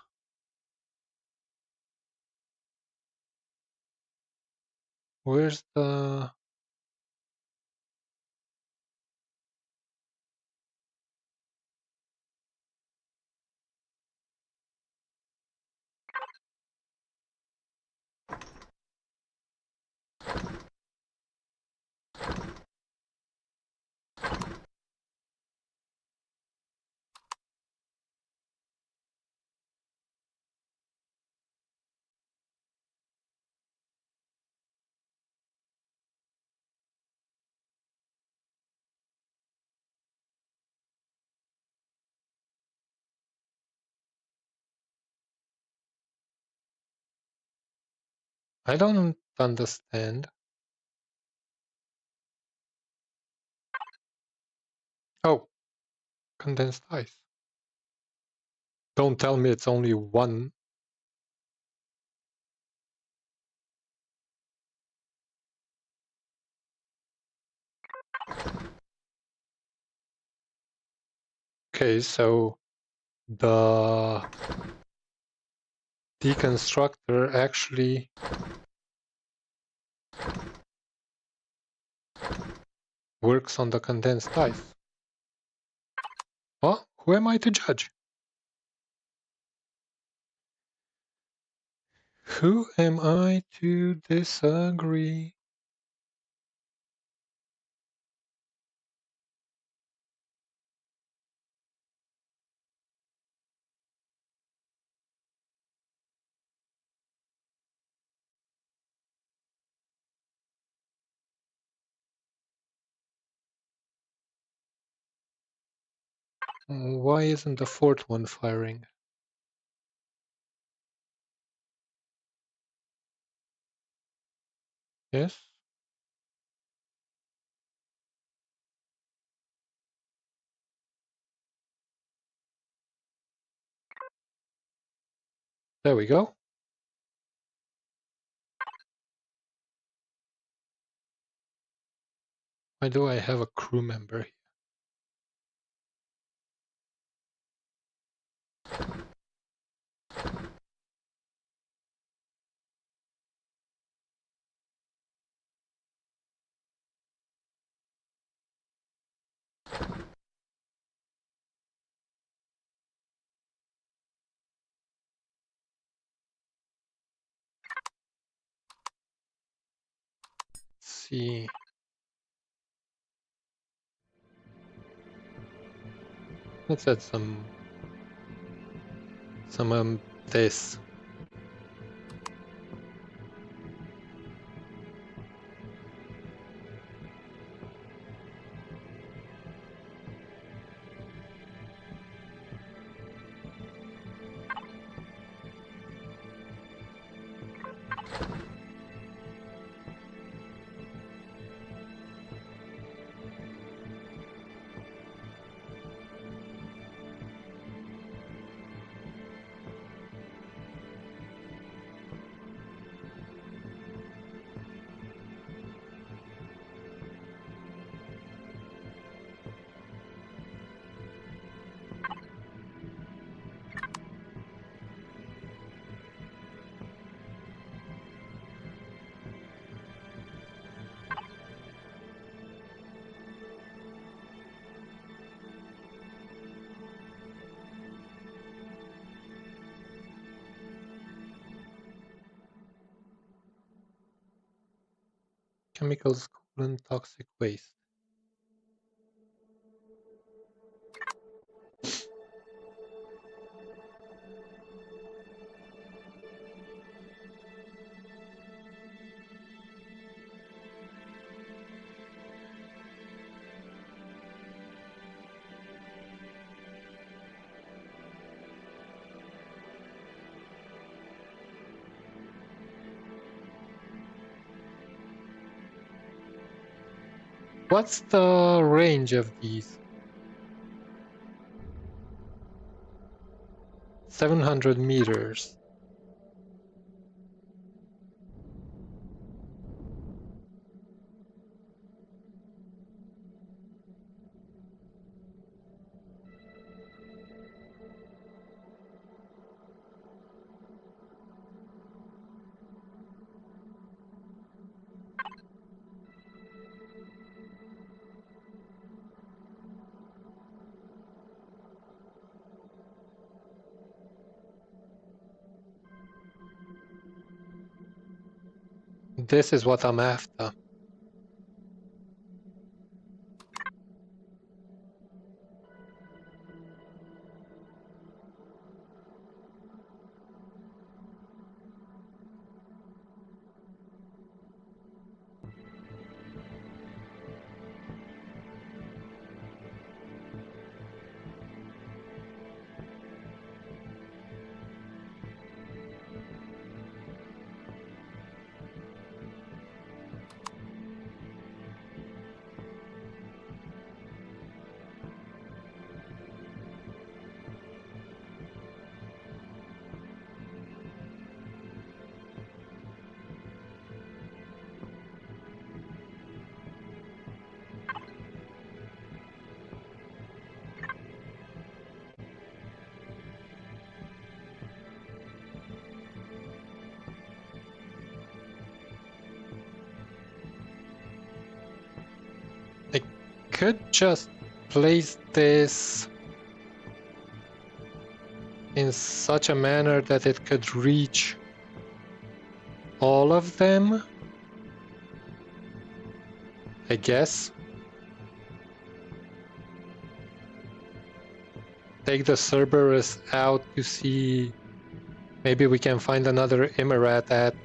Where's the... I don't understand. Oh, condensed ice. Don't tell me it's only one. Okay, so the deconstructor actually works on the condensed ice. Well, who am I to judge? Who am I to disagree? Why isn't the 4th one firing? Yes? There we go. Why do I have a crew member here? Let's see. Let's add some this. Chemicals, coolant, toxic waste. What's the range of these? 700 meters. This is what I'm after. I could just place this in such a manner that it could reach all of them, I guess. Take the Cerberus out to see, maybe we can find another Imerat at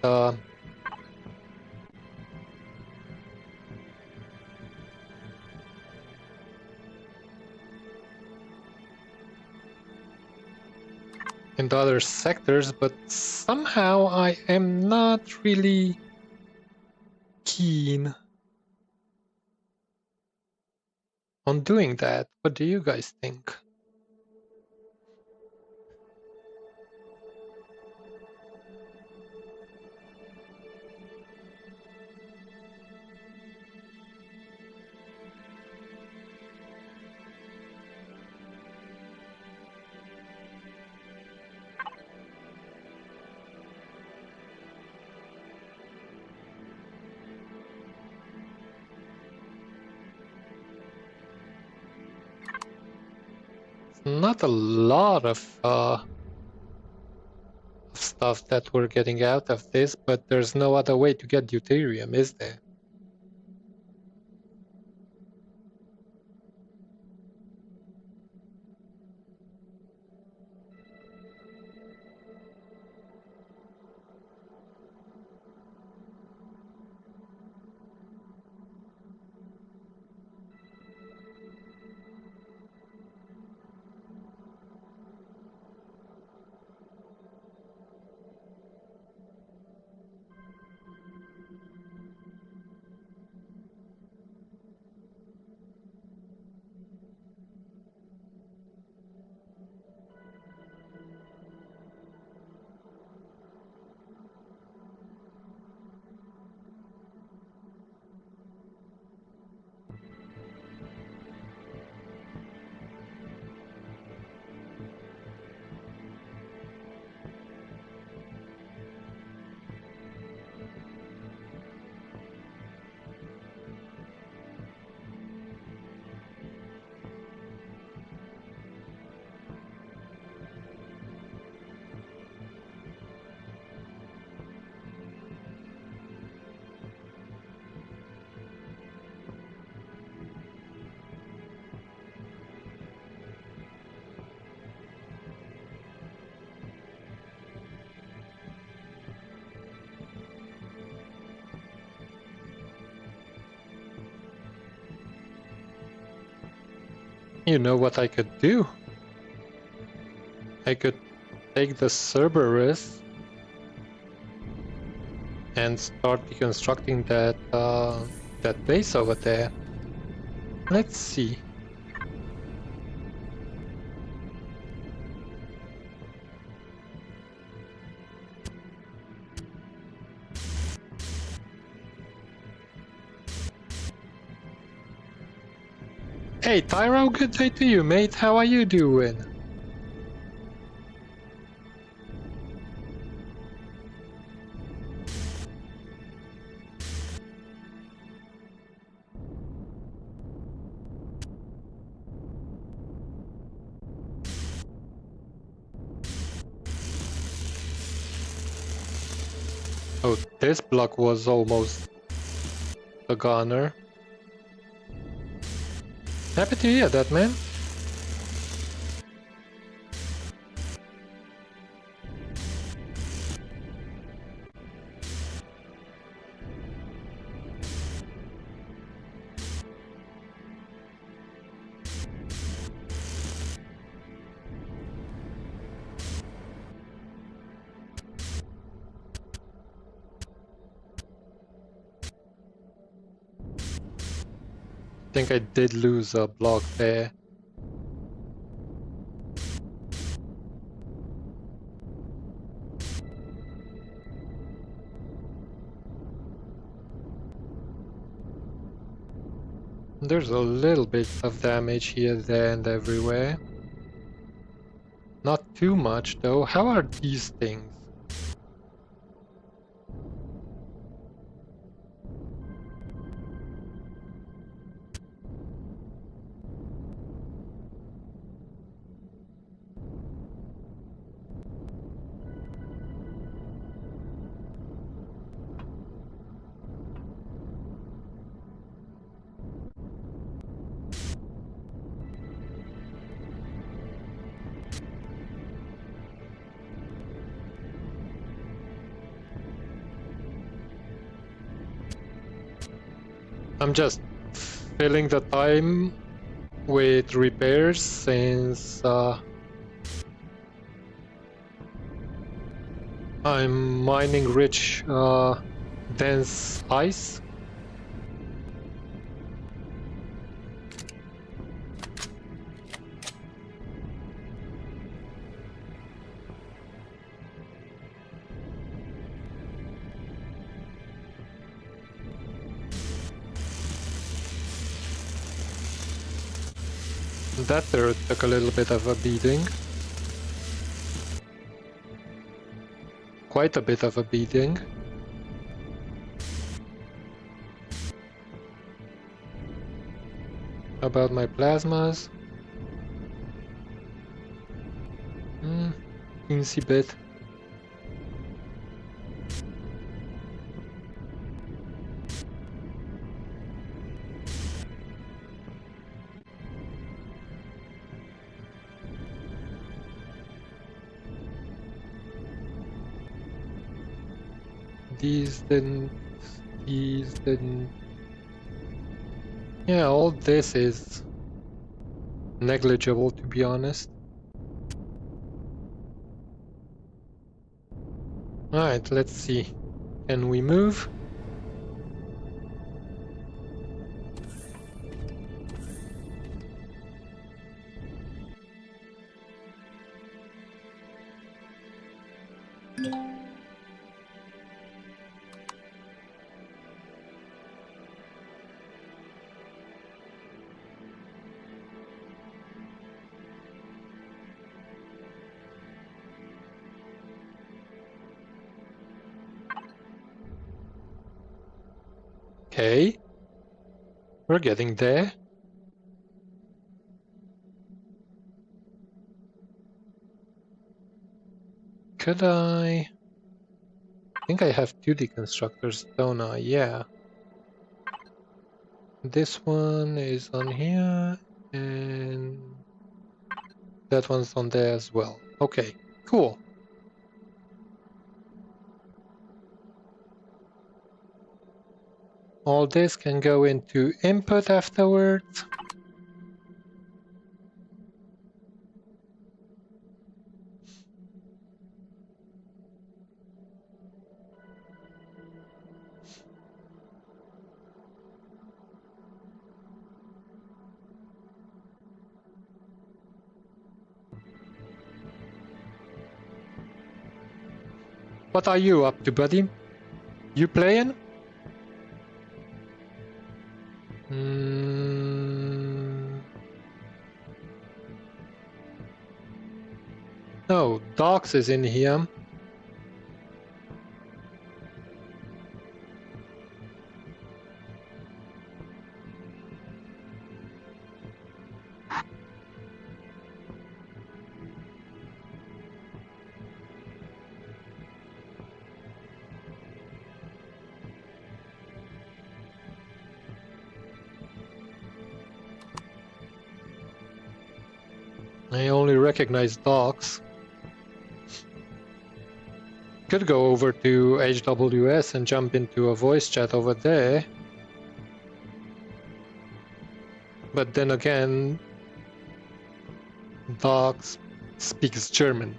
in the other sectors, but somehow I am not really keen on doing that. What do you guys think? Not a lot of stuff that we're getting out of this, but there's no other way to get deuterium, is there? You know what I could do? I could take the Cerberus and start deconstructing that base over there. Let's see. Hey Tyro, good day to you, mate. How are you doing? Oh, this block was almost a goner. Happy to hear that, man. I think I did lose a block there. There's a little bit of damage here, there, and everywhere. Not too much, though. How are these things? I'm just filling the time with repairs since I'm mining rich dense ice. That turret took a little bit of a beating. Quite a bit of a beating. About my plasmas. Teensy bit. These didn't. Yeah, all this is negligible, to be honest. Alright, let's see. Can we move? Okay. We're getting there. Could I think I have two deconstructors, don't I? Yeah. This one is on here, and that one's on there as well. Okay, cool. All this can go into input afterwards. What are you up to, buddy? You playing? Oh, Docs is in here. I only recognize Docs. Could go over to HWS and jump into a voice chat over there. But then again, Docs speaks German.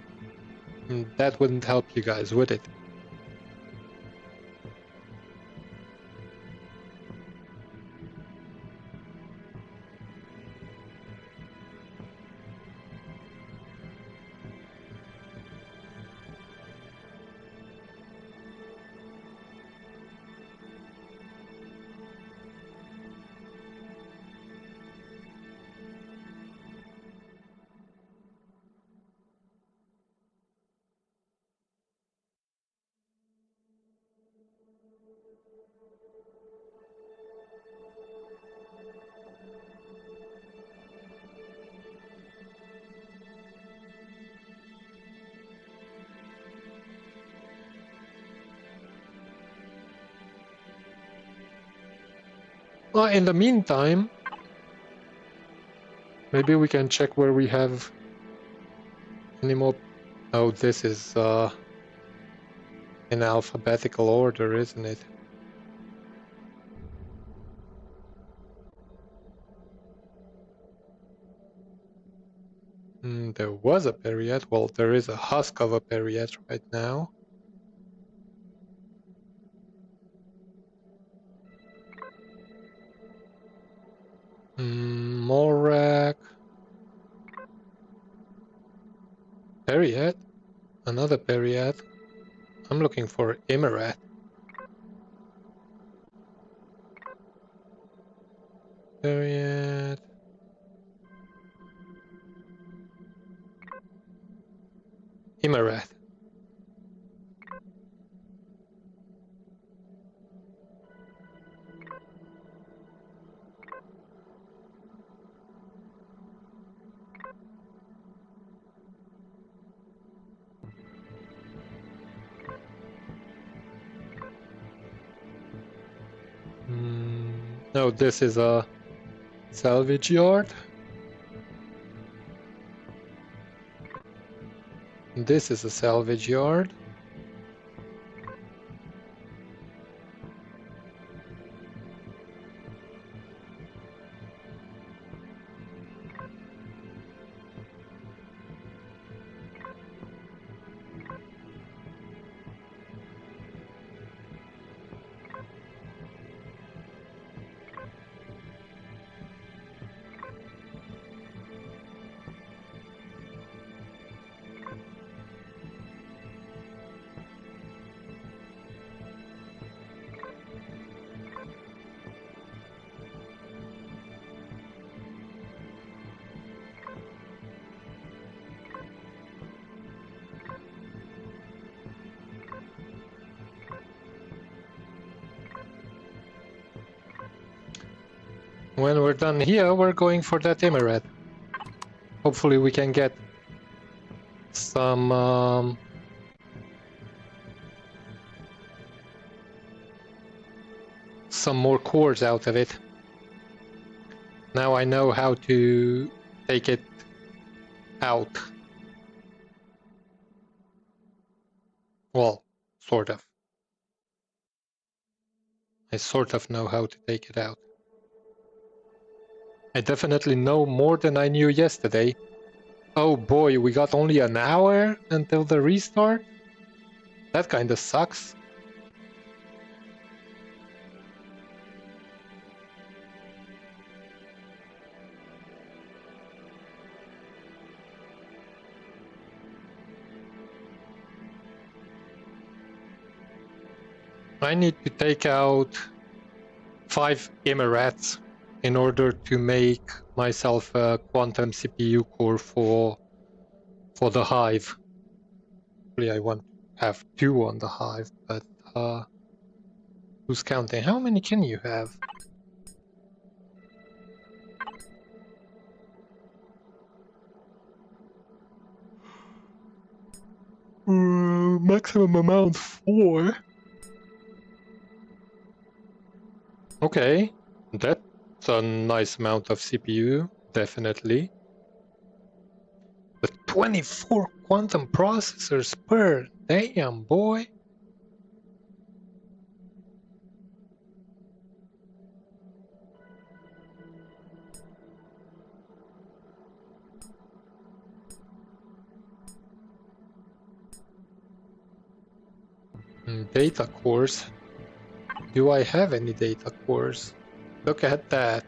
And that wouldn't help you guys, would it? Well, in the meantime, maybe we can check where we have any more. Oh, this is in alphabetical order, isn't it? There was a period. Well, there is a husk of a period right now. Morak. Period. Another period. I'm looking for Imerat. Period. Imerat. No, this is a salvage yard. This is a salvage yard. When we're done here, we're going for that Imerat. Hopefully we can get some more cores out of it. Now I know how to take it out. Well, sort of. I sort of know how to take it out. I definitely know more than I knew yesterday. Oh boy, we got only an hour until the restart? That kinda sucks. I need to take out 5 Imerats in order to make myself a quantum CPU core for for the hive. Really, I want to have 2 on the hive, but who's counting? How many can you have? Maximum amount 4. Okay, that's a nice amount of CPU, definitely. But 24 quantum processors per damn boy. Data cores. Do I have any data cores? Look at that.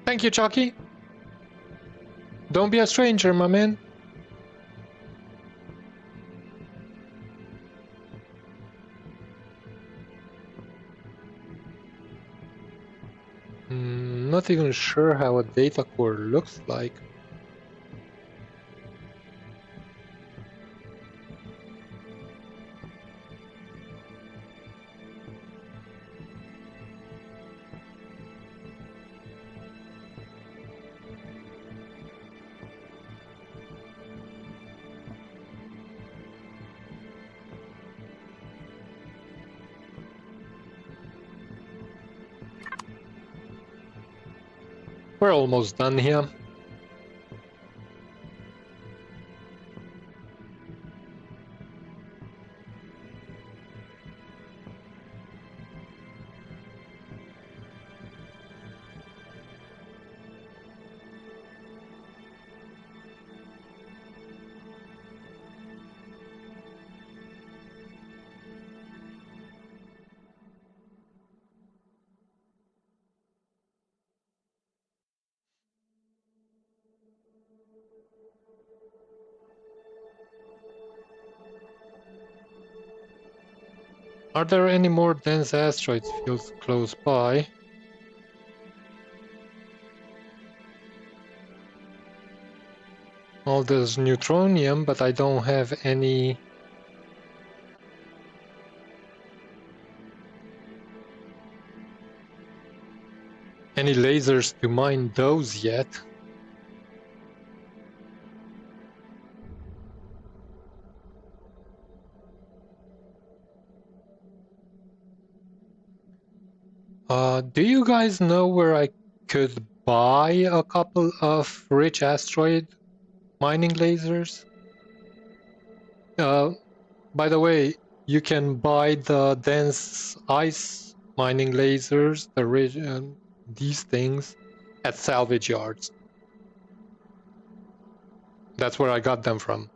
Thank you, Chucky. Don't be a stranger, my man. Not even sure how a data core looks like. We're almost done here. Are there any more dense asteroid fields close by? Well, there's neutronium, but I don't have any lasers to mine those yet. Do you guys know where I could buy a couple of rich asteroid mining lasers? By the way, you can buy the dense ice mining lasers, the rich, these things, at salvage yards. That's where I got them from.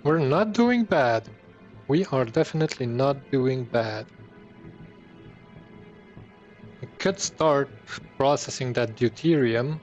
We're not doing bad. We are definitely not doing bad. I could start processing that deuterium.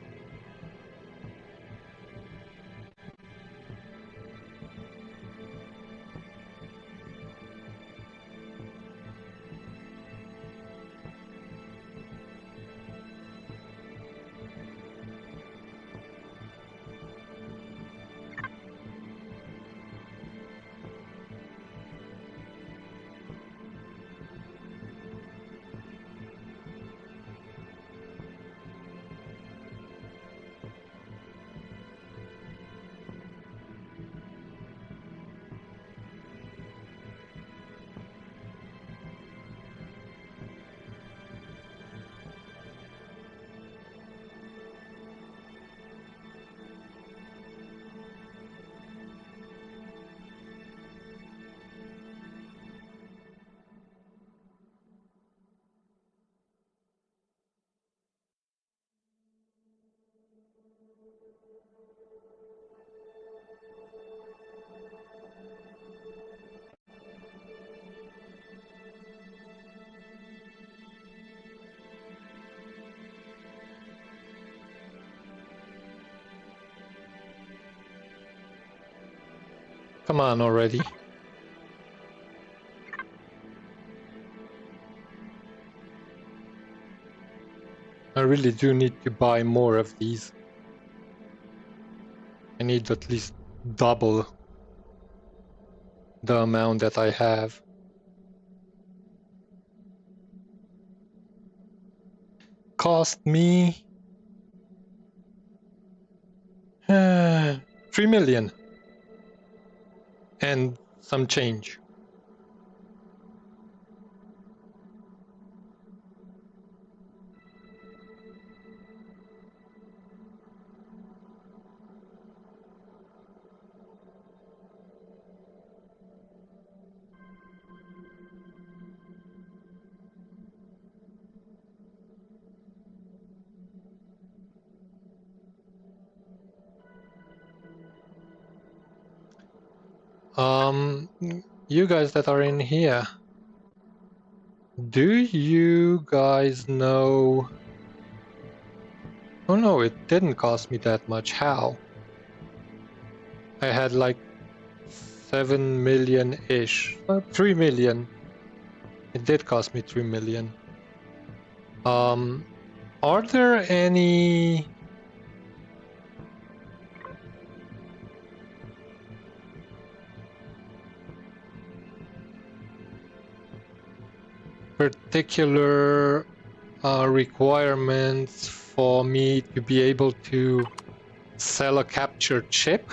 Come on already. I really do need to buy more of these. I need at least double the amount that I have. Cost me 3 million and some change. You guys that are in here, do you guys know? Oh no, it didn't cost me that much. How? I had like 7 million-ish. 3 million. It did cost me 3 million. Are there any particular requirements for me to be able to sell a captured chip?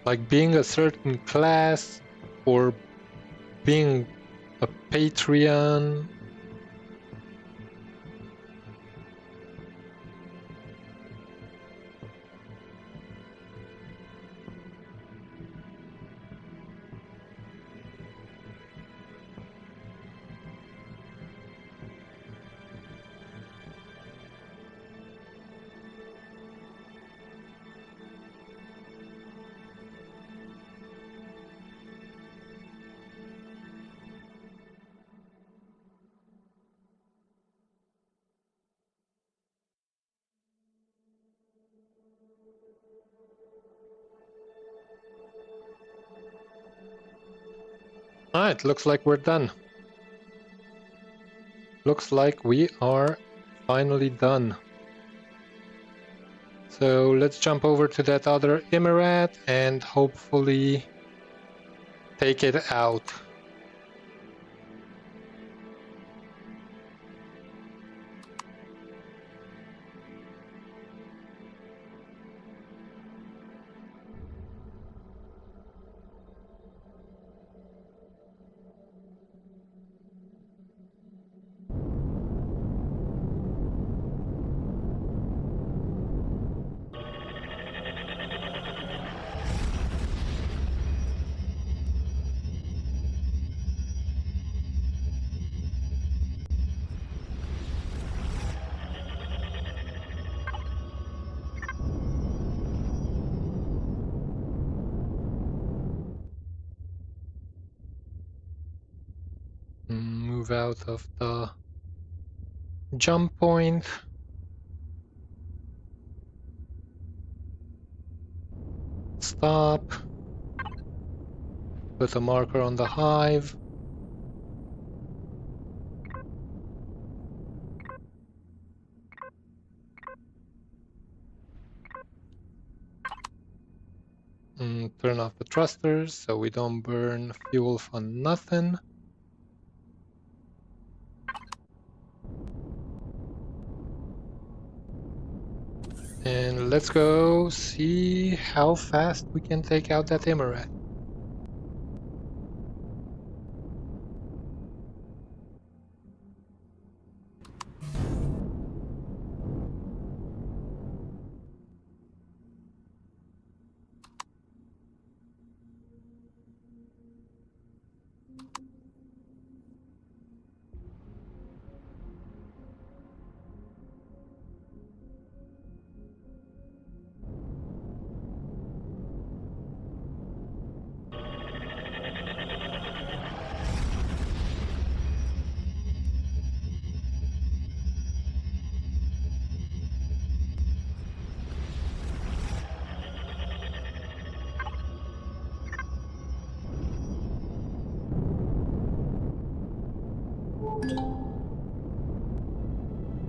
Like being a certain class or being a Patreon? Alright, looks like we're done. Looks like we are finally done. So let's jump over to that other Imerat and hopefully take it out. Move out of the jump point. Stop. Put a marker on the hive. Turn off the thrusters so we don't burn fuel for nothing. And let's go see how fast we can take out that Imerat.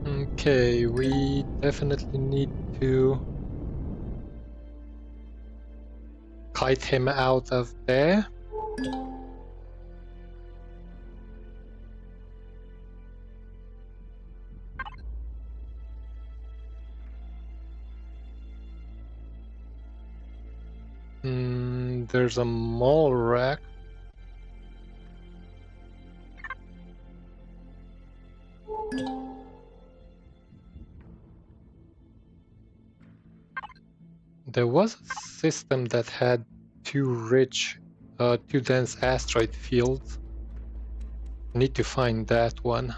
Okay, we definitely need to kite him out of there. There's a mole rack. There was a system that had too dense asteroid fields. Need to find that one.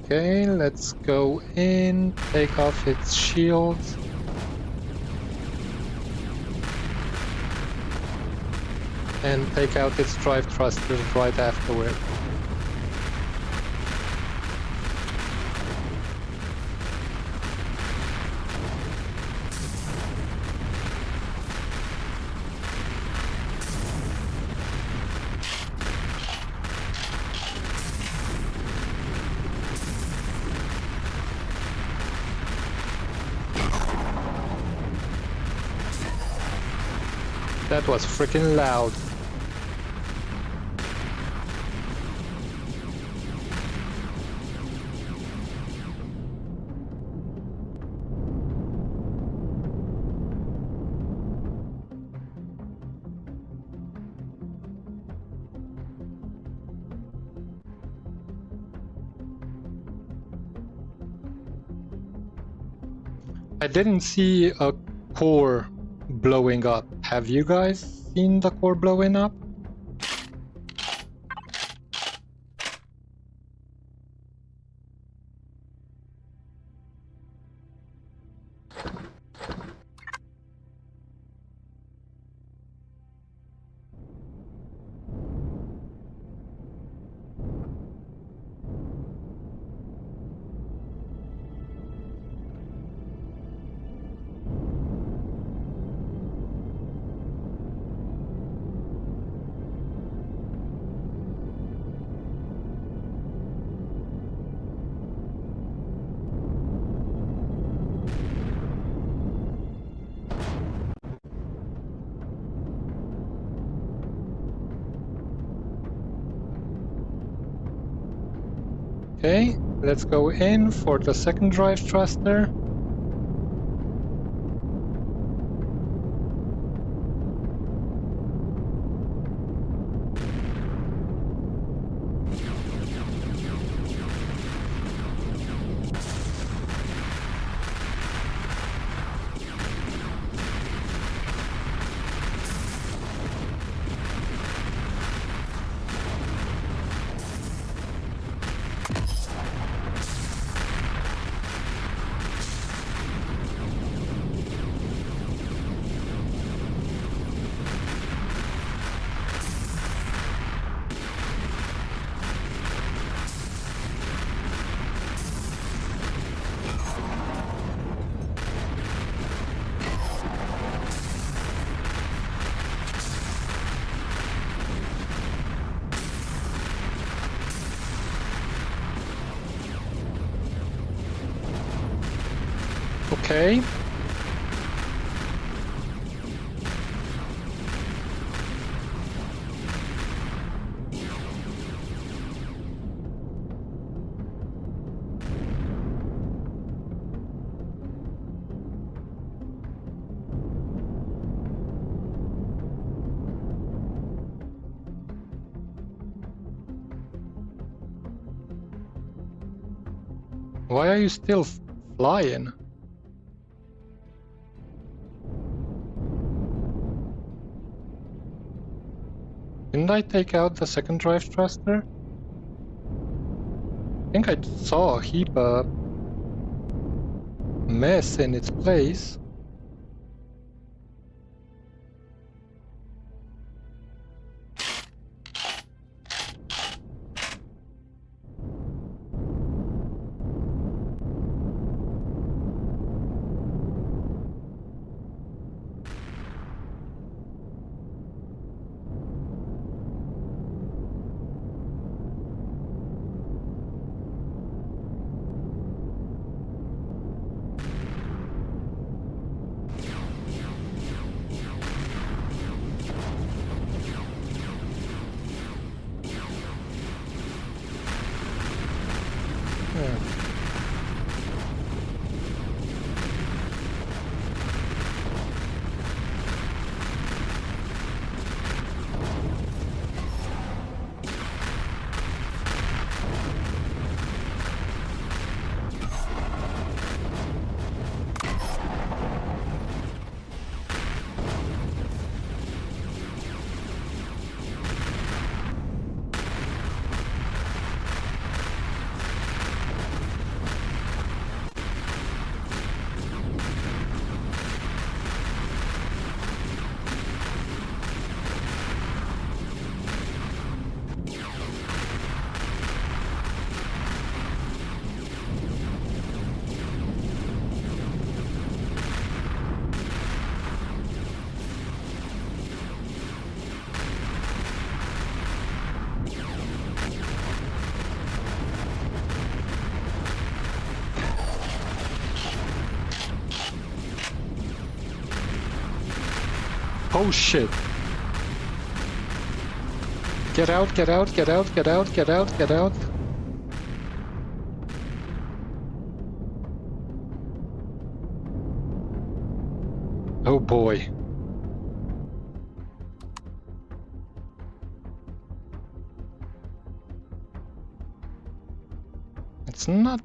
Okay, let's go in, take off its shields. And take out its drive thrusters right afterward. That was freaking loud. I didn't see a core blowing up. Have you guys seen the core blowing up? Okay, let's go in for the second drive thruster. Okay. Why are you still flying? Didn't I take out the second drive thruster? I think I saw a heap of mess in its place. Oh shit. Get out, get out, get out, get out, get out, get out. Oh boy. It's not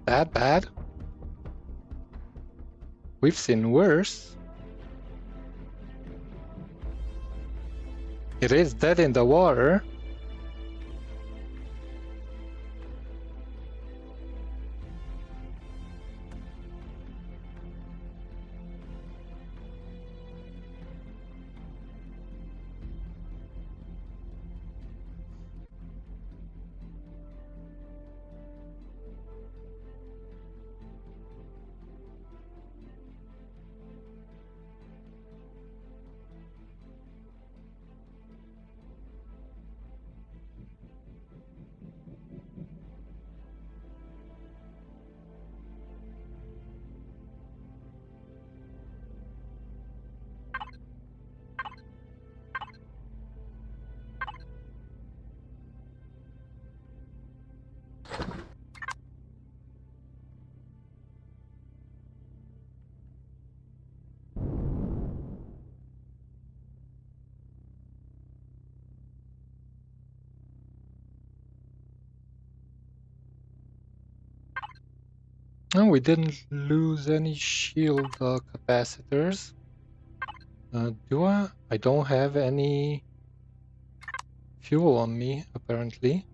that bad. We've seen worse. It is dead in the water. No, we didn't lose any shield capacitors. Do I? I don't have any fuel on me, apparently.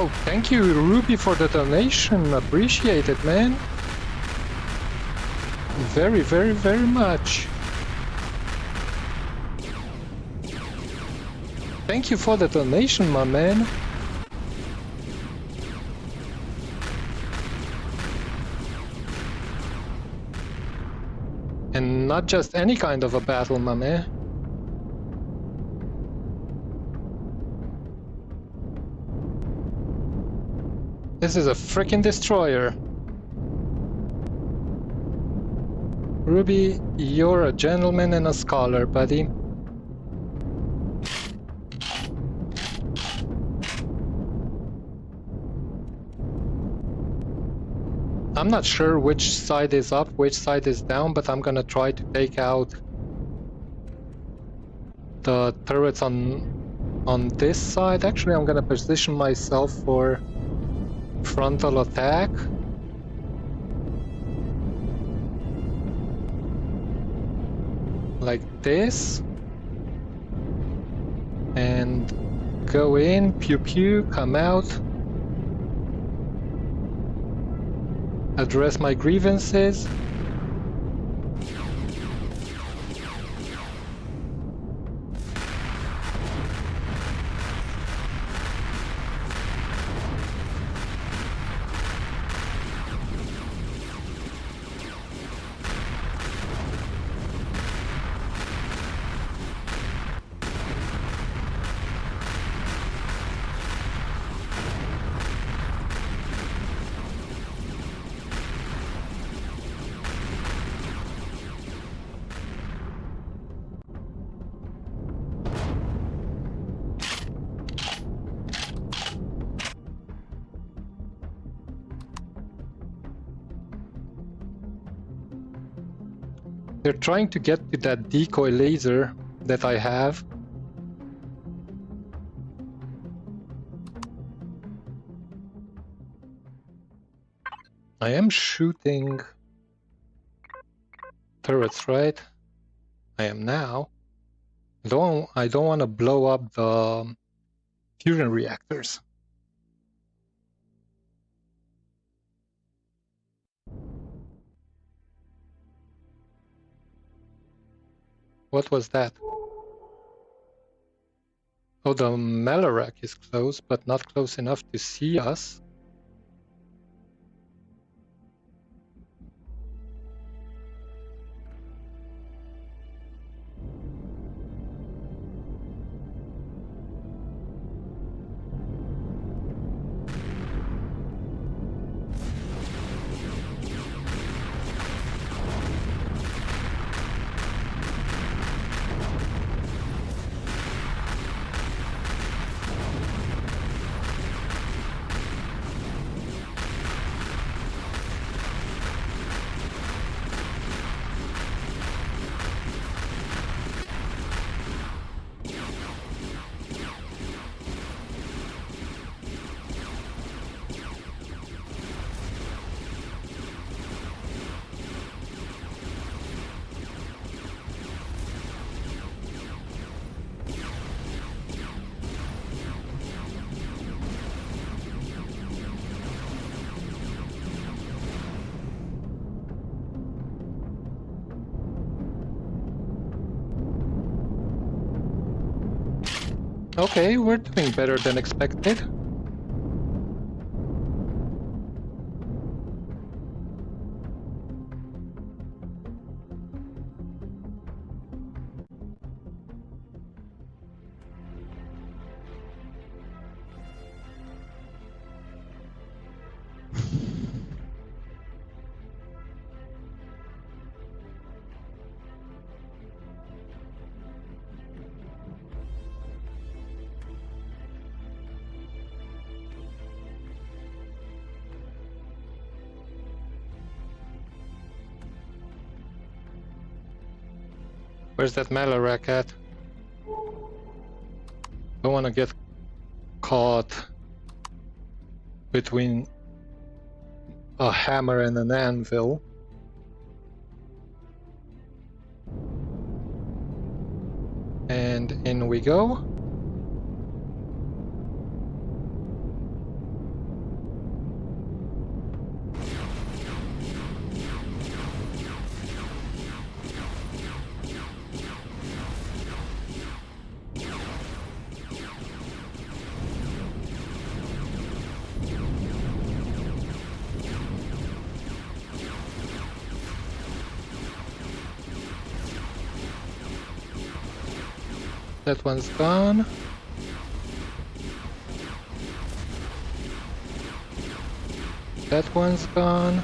Oh, thank you, Ruby, for the donation. Appreciate it, man. Very, very, very much. Thank you for the donation, my man. And not just any kind of a battle, my man. This is a frickin' destroyer. Ruby, you're a gentleman and a scholar, buddy. I'm not sure which side is up, which side is down, but I'm gonna try to take out the turrets on this side. Actually, I'm gonna position myself for frontal attack. Like this. And go in, pew pew, come out. Address my grievances. They're trying to get to that decoy laser that I have. I am shooting turrets, right? I am now. I don't want to blow up the fusion reactors. What was that? Oh, the Malarak is close, but not close enough to see us. Okay, we're doing better than expected. Where's that Malarak at? Don't want to get caught between a hammer and an anvil. And in we go. That one's gone. That one's gone.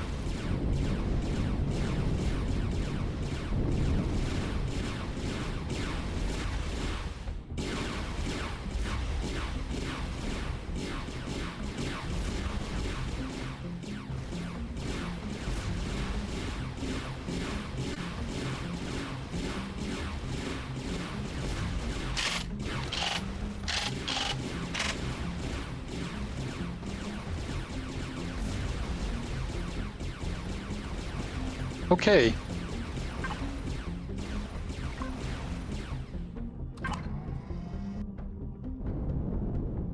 Okay.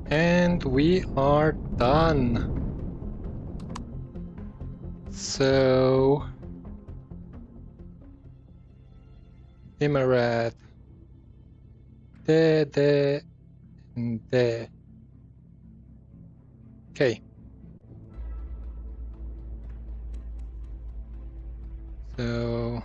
And we are done. So Imerat, there, and there. Okay. So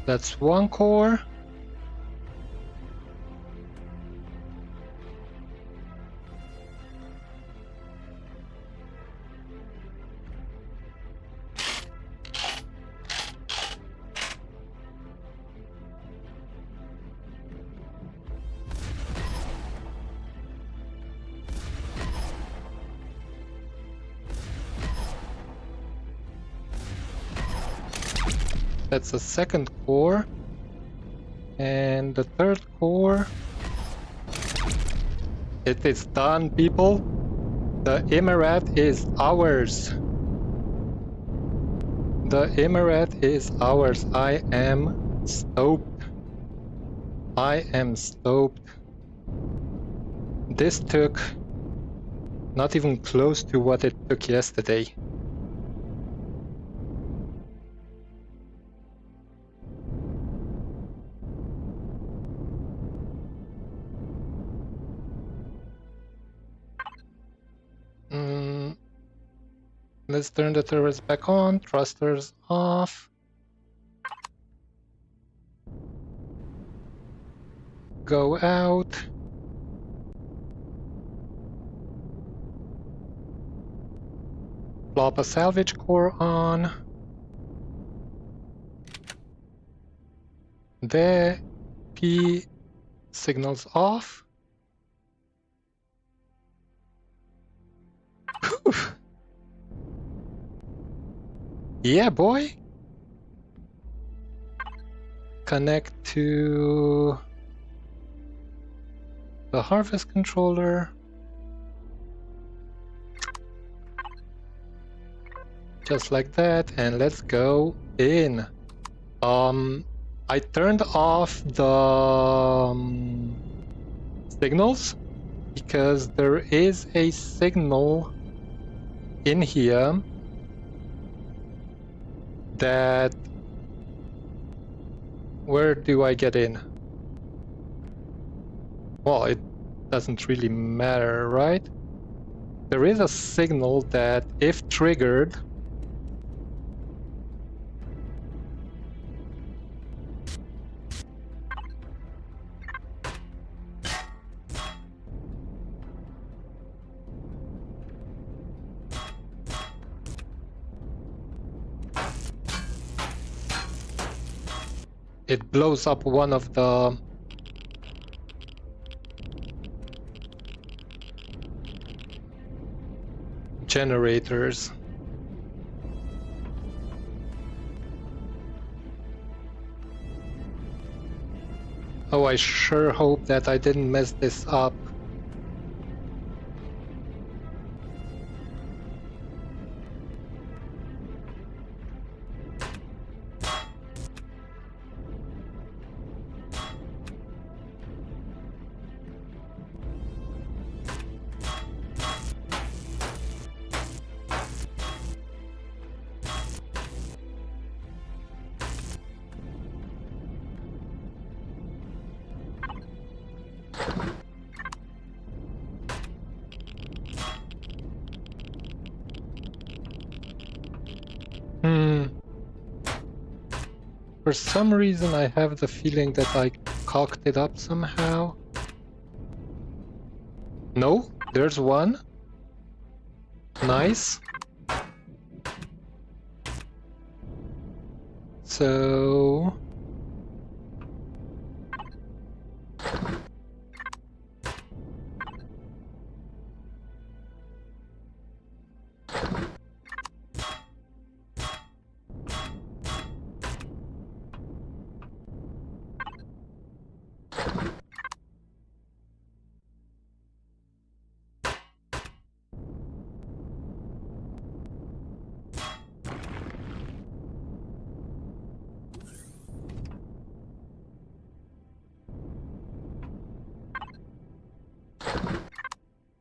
that's one core. That's the second core. And the third core. It is done, people. The Imerat is ours. The Imerat is ours. I am stoked. I am stoked. This took not even close to what it took yesterday. Let's turn the turrets back on, thrusters off. Go out. Plop a salvage core on. There. P signals off. Yeah, boy. Connect to the harvest controller. Just like that, and let's go in. I turned off the signals because there is a signal in here that... Where do I get in? Well, it doesn't really matter, right? There is a signal that, if triggered, it blows up one of the generators. Oh, I sure hope that I didn't mess this up. For some reason I have the feeling that I cocked it up somehow. No, there's one. Nice. So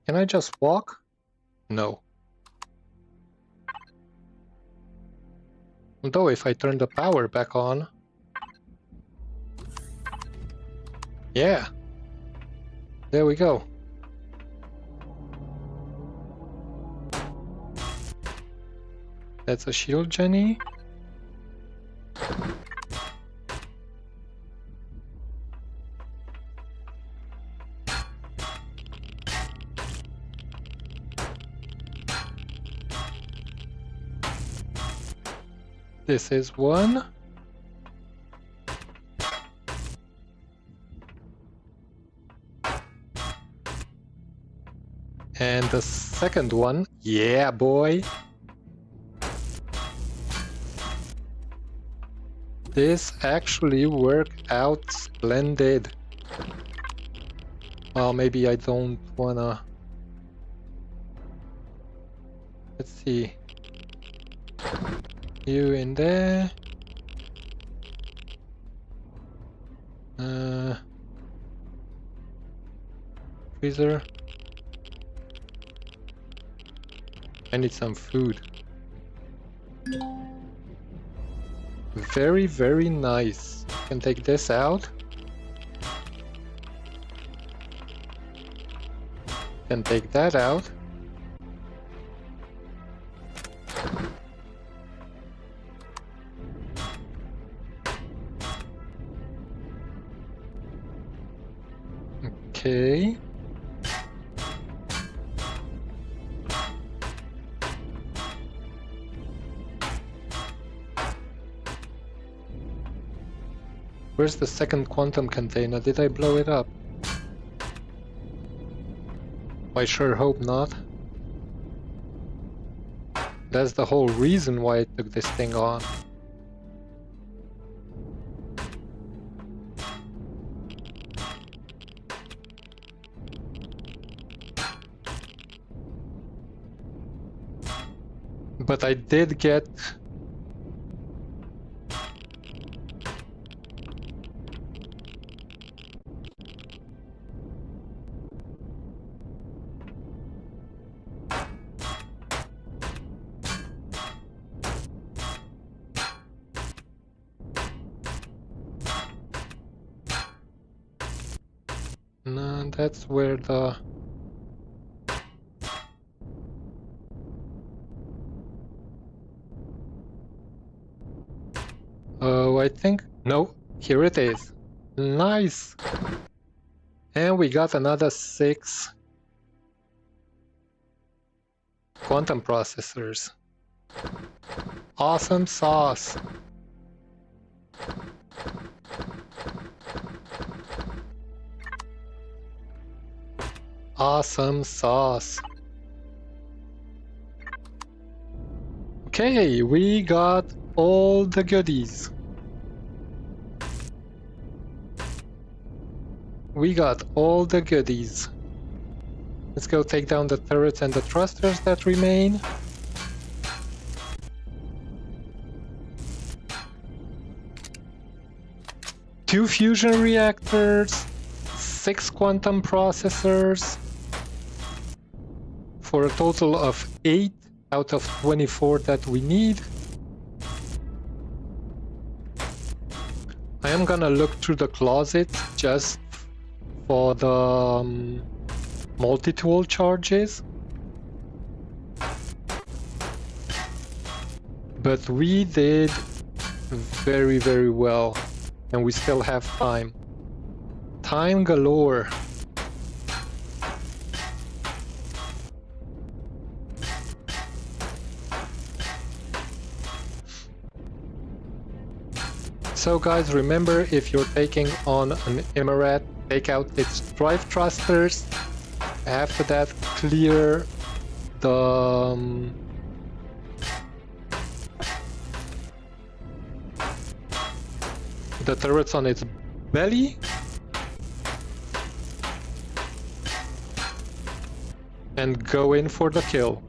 can I just walk? No. Although if I turn the power back on... Yeah. There we go. That's a shield, Jenny. This is one. And the second one. Yeah, boy. This actually worked out splendid. Well, maybe I don't wanna... Let's see. You in there. Freezer. I need some food. Very, very nice. Can take this out. Can take that out. Okay. Where's the second quantum container? Did I blow it up? I sure hope not. That's the whole reason why I took this thing on. But I did get... No, that's where the... Oh, I think... No, here it is. Nice! And we got another 6 quantum processors. Awesome sauce! Awesome sauce! Okay, we got all the goodies. We got all the goodies. Let's go take down the turrets and the thrusters that remain. Two fusion reactors, 6 quantum processors, for a total of 8 out of 24 that we need. I am gonna look through the closet just for the multi-tool charges. But we did very, very well. And we still have time. Time galore. So guys, remember, if you're taking on an Imerat, take out its drive thrusters. After that, clear the turrets on its belly. And go in for the kill.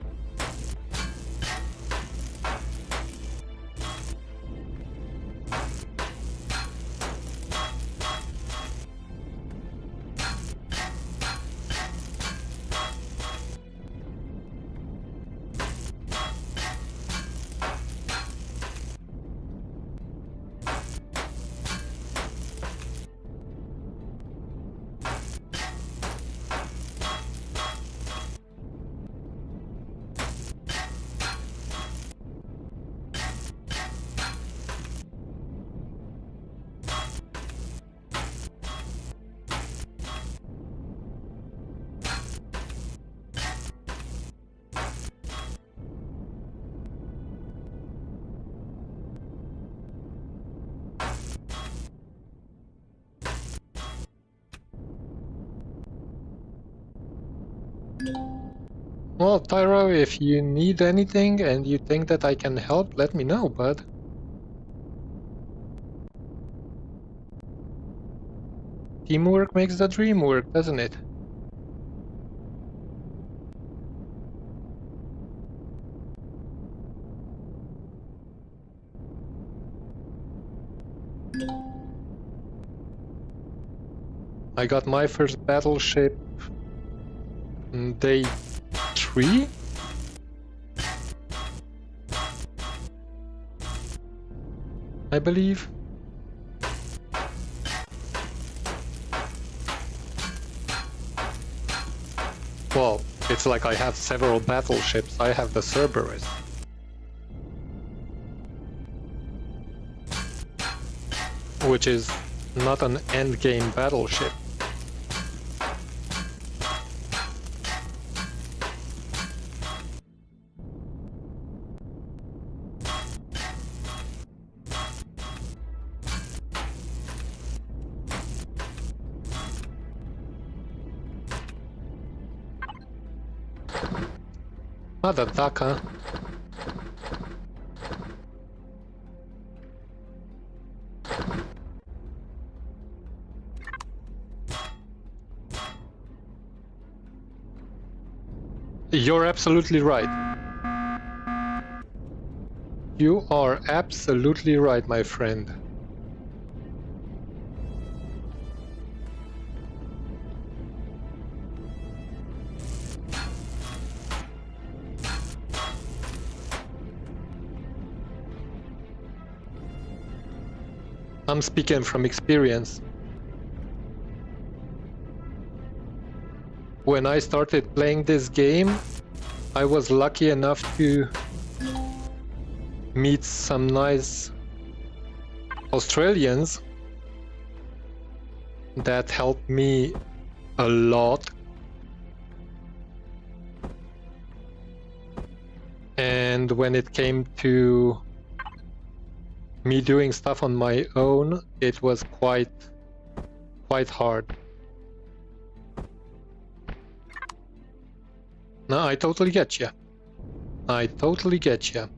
Well, Tyro, if you need anything and you think that I can help, let me know, bud. Teamwork makes the dream work, doesn't it? I got my first battleship on day 3. I believe. Well, it's like I have several battleships. I have the Cerberus. Which is not an endgame battleship. Not a duck, huh? You're absolutely right. You are absolutely right, my friend. I'm speaking from experience. When I started playing this game, I was lucky enough to meet some nice Australians that helped me a lot. And when it came to me doing stuff on my own, it was quite hard. No, I totally get you. I totally get you.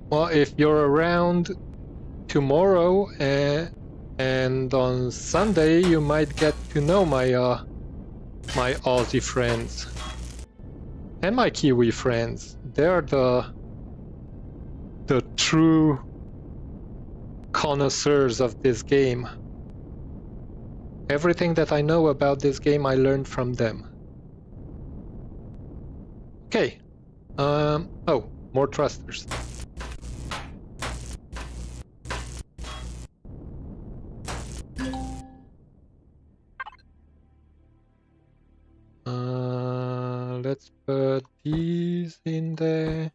Well, if you're around tomorrow and on Sunday, you might get to know my my Aussie friends and my Kiwi friends. They're the true connoisseurs of this game. Everything that I know about this game, I learned from them. Okay. Oh, more thrusters. Let's put these in there.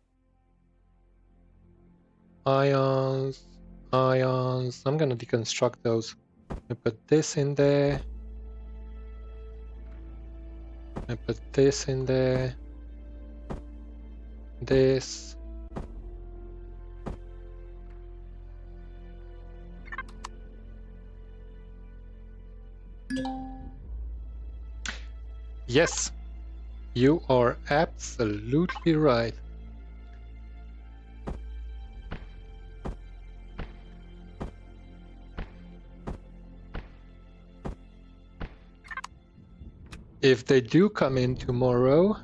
Ions. I'm gonna deconstruct those. I put this in there. I put this in there. This. Yes, you are absolutely right. If they do come in tomorrow,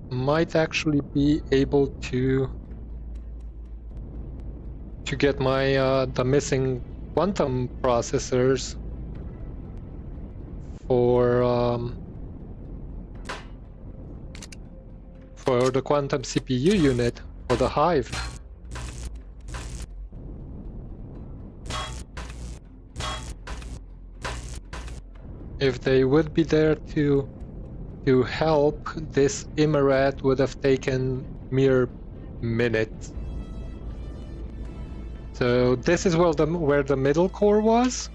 might actually be able to get my the missing quantum processors for the quantum CPU unit for the Hive. If they would be there to help, this Imerat would have taken mere minutes. So this is where the middle core was.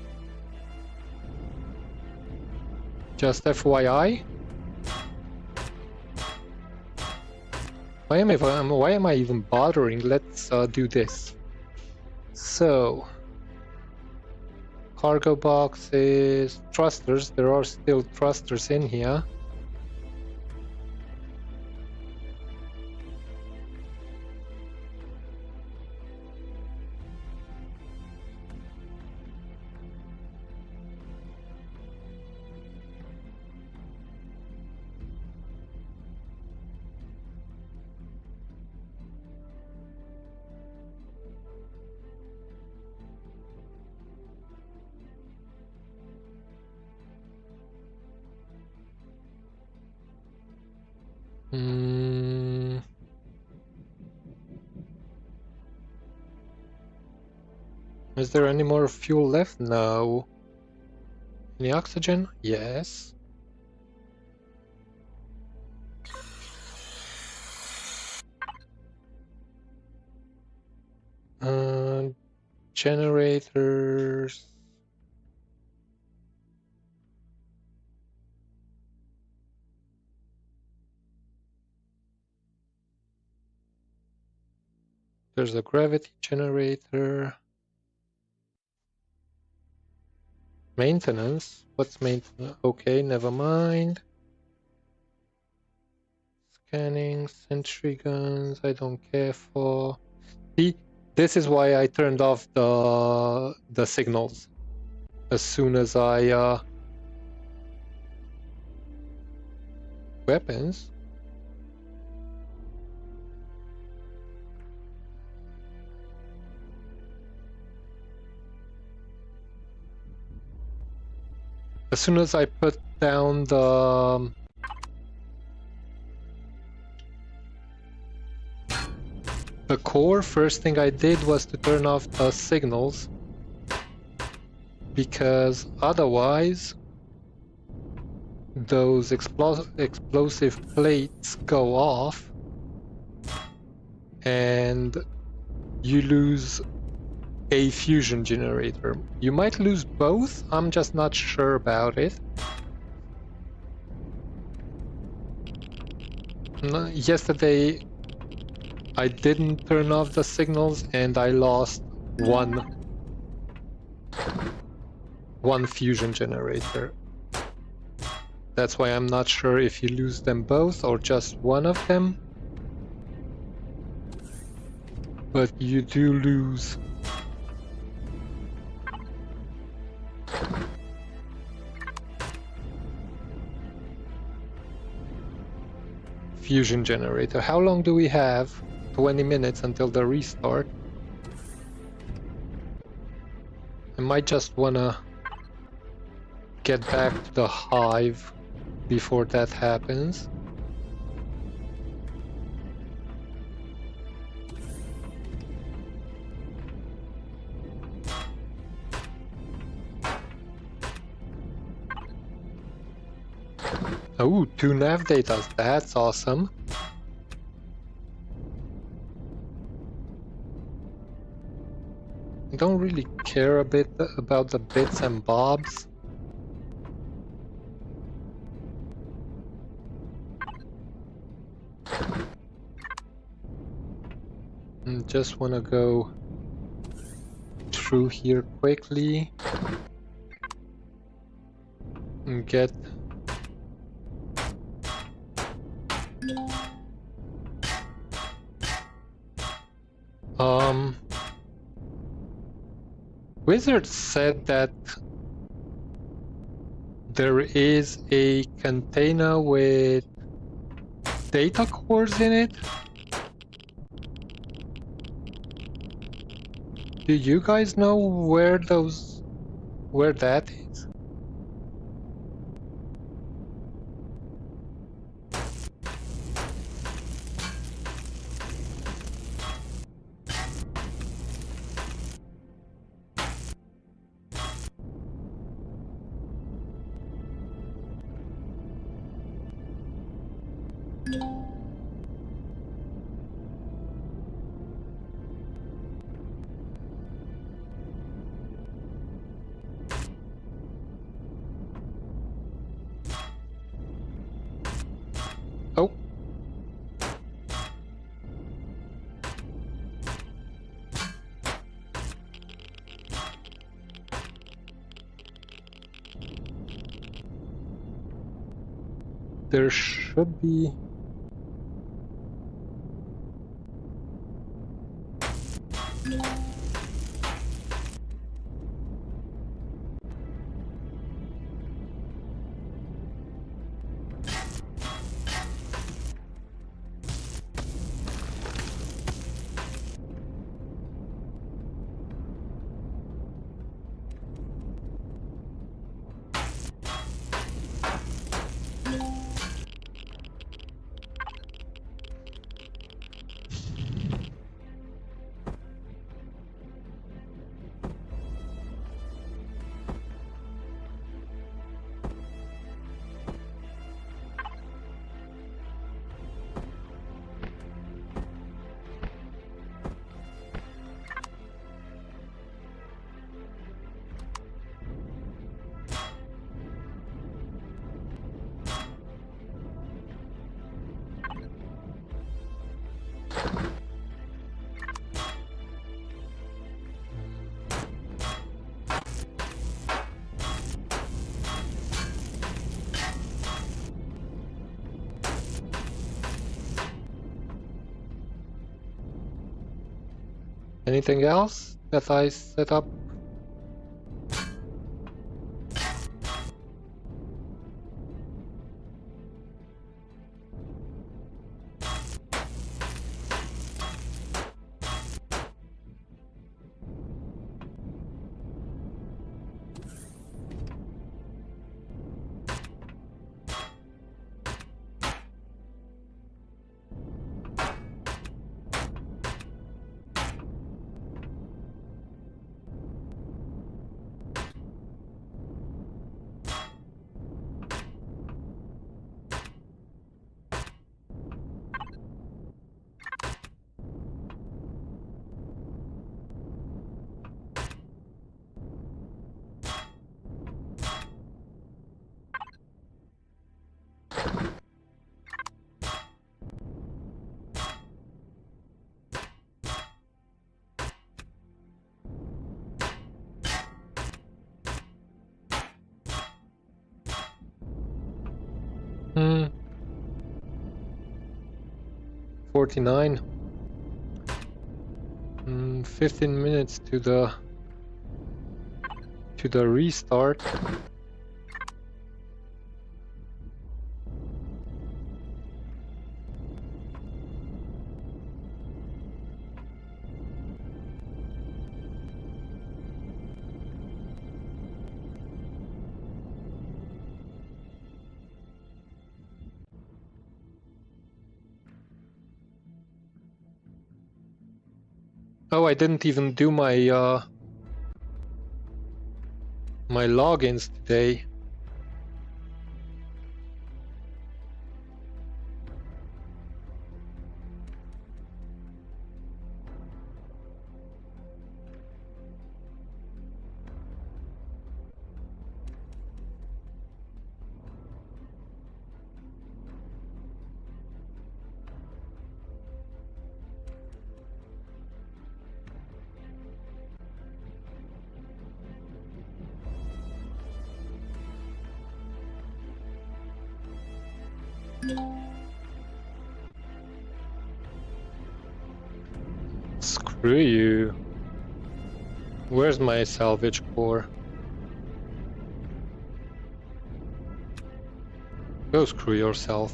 Just FYI. Why am I even bothering? Let's do this. So, cargo boxes, thrusters. There are still thrusters in here. Is there any more fuel left? No. Any oxygen? Yes. Generators. There's a gravity generator. Maintenance? What's maintenance? Okay, never mind. Scanning, sentry guns, I don't care for. See, this is why I turned off the signals as soon as I weapons. As soon as I put down the core, first thing I did was to turn off the signals, because otherwise those explosive plates go off and you lose a fusion generator. You might lose both, I'm just not sure about it. Yesterday I didn't turn off the signals and I lost one fusion generator. That's why I'm not sure if you lose them both or just one of them. But you do lose fusion generator. How long do we have? 20 minutes until the restart. I might just wanna get back to the Hive before that happens. Oh, 2 nav data, that's awesome. I don't really care a bit about the bits and bobs. Just want to go through here quickly. and get Wizard said that there is a container with data cores in it. Do you guys know where that is? Oh. There should be... Anything else that I set up? Hmm. 49. 15 minutes to the restart. Oh, I didn't even do my my logins today. Screw you. Where's my salvage core? Go screw yourself.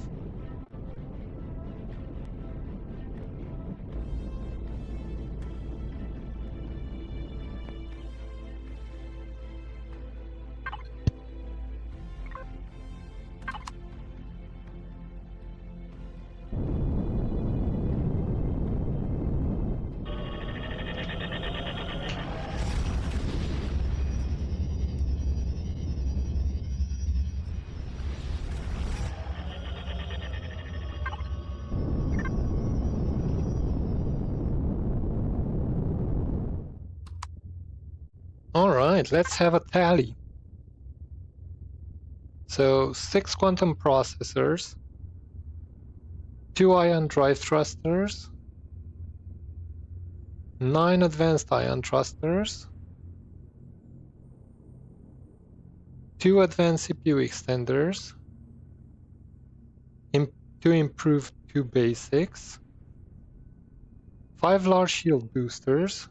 Alright, let's have a tally. So 6 quantum processors, 2 ion drive thrusters, 9 advanced ion thrusters, 2 advanced CPU extenders, 2 improved 2 basics, 5 large shield boosters,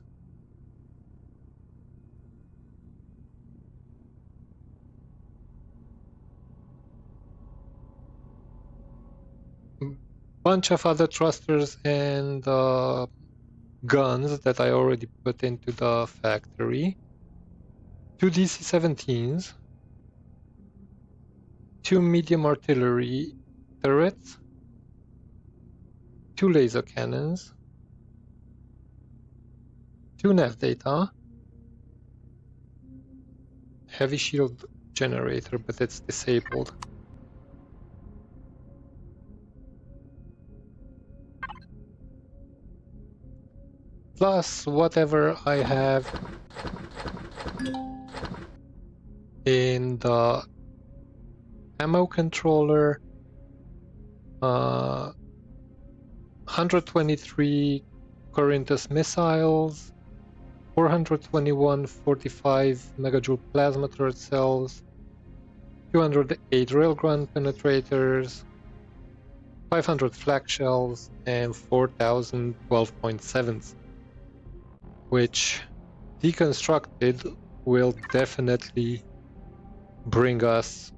bunch of other thrusters and guns that I already put into the factory, 2 DC-17s, 2 medium artillery turrets, 2 laser cannons, 2 nav data, heavy shield generator, but it's disabled. Plus whatever I have in the ammo controller, 123 Corinthus missiles, 421 45 megajoule plasma turret cells, 208 railgun penetrators, 500 flak shells, and 4,000 12.7s, which deconstructed will definitely bring us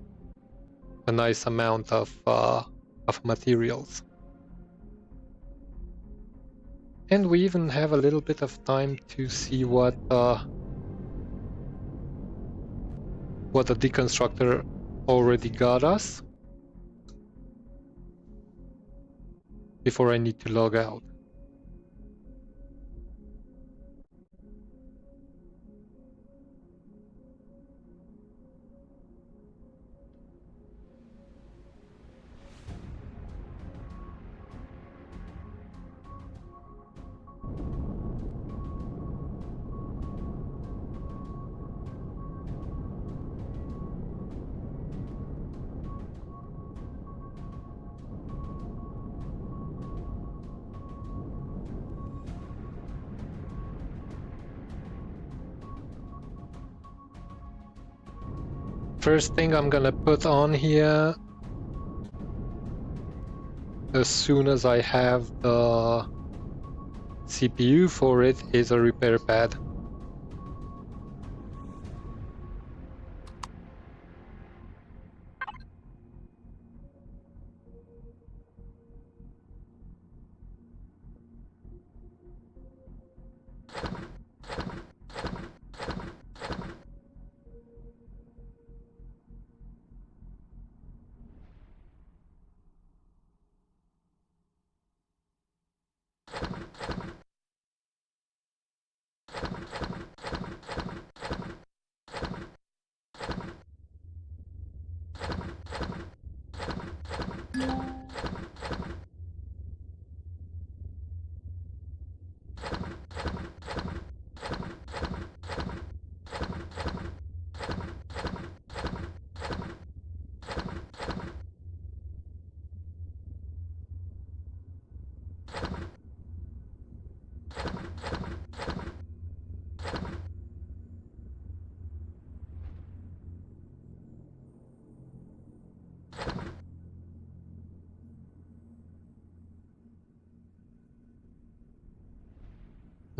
a nice amount of materials. And we even have a little bit of time to see what the deconstructor already got us before I need to log out. First thing I'm gonna put on here as soon as I have the CPU for it is a repair pad.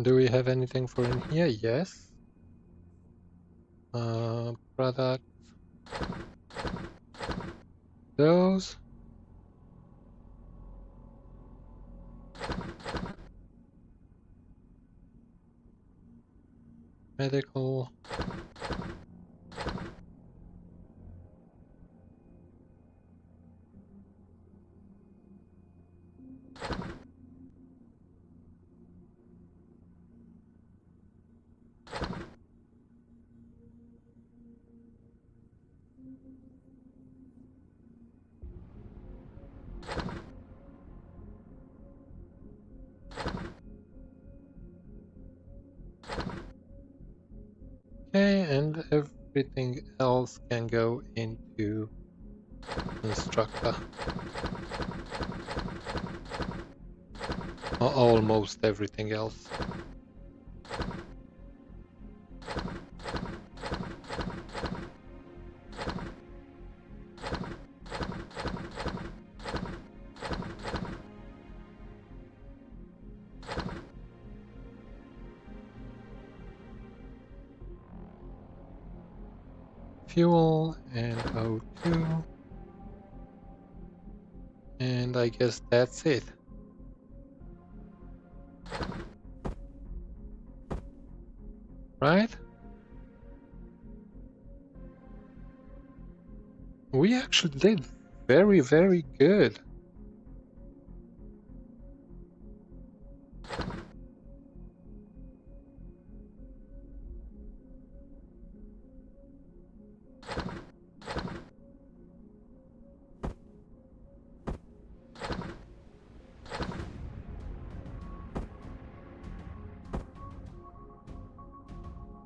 Do we have anything for in here? Yes. Product. Those. Medical. Okay, and everything else can go into instructor. Or almost everything else. Fuel and O2. And I guess that's it. Right? We actually did very, very good.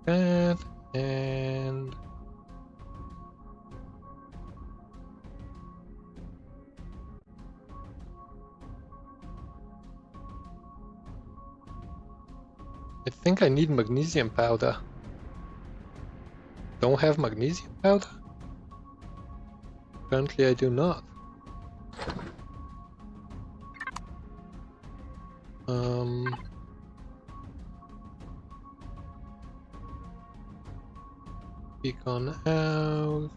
That and I think I need magnesium powder. Don't have magnesium powder? Currently I do not. Beacon out.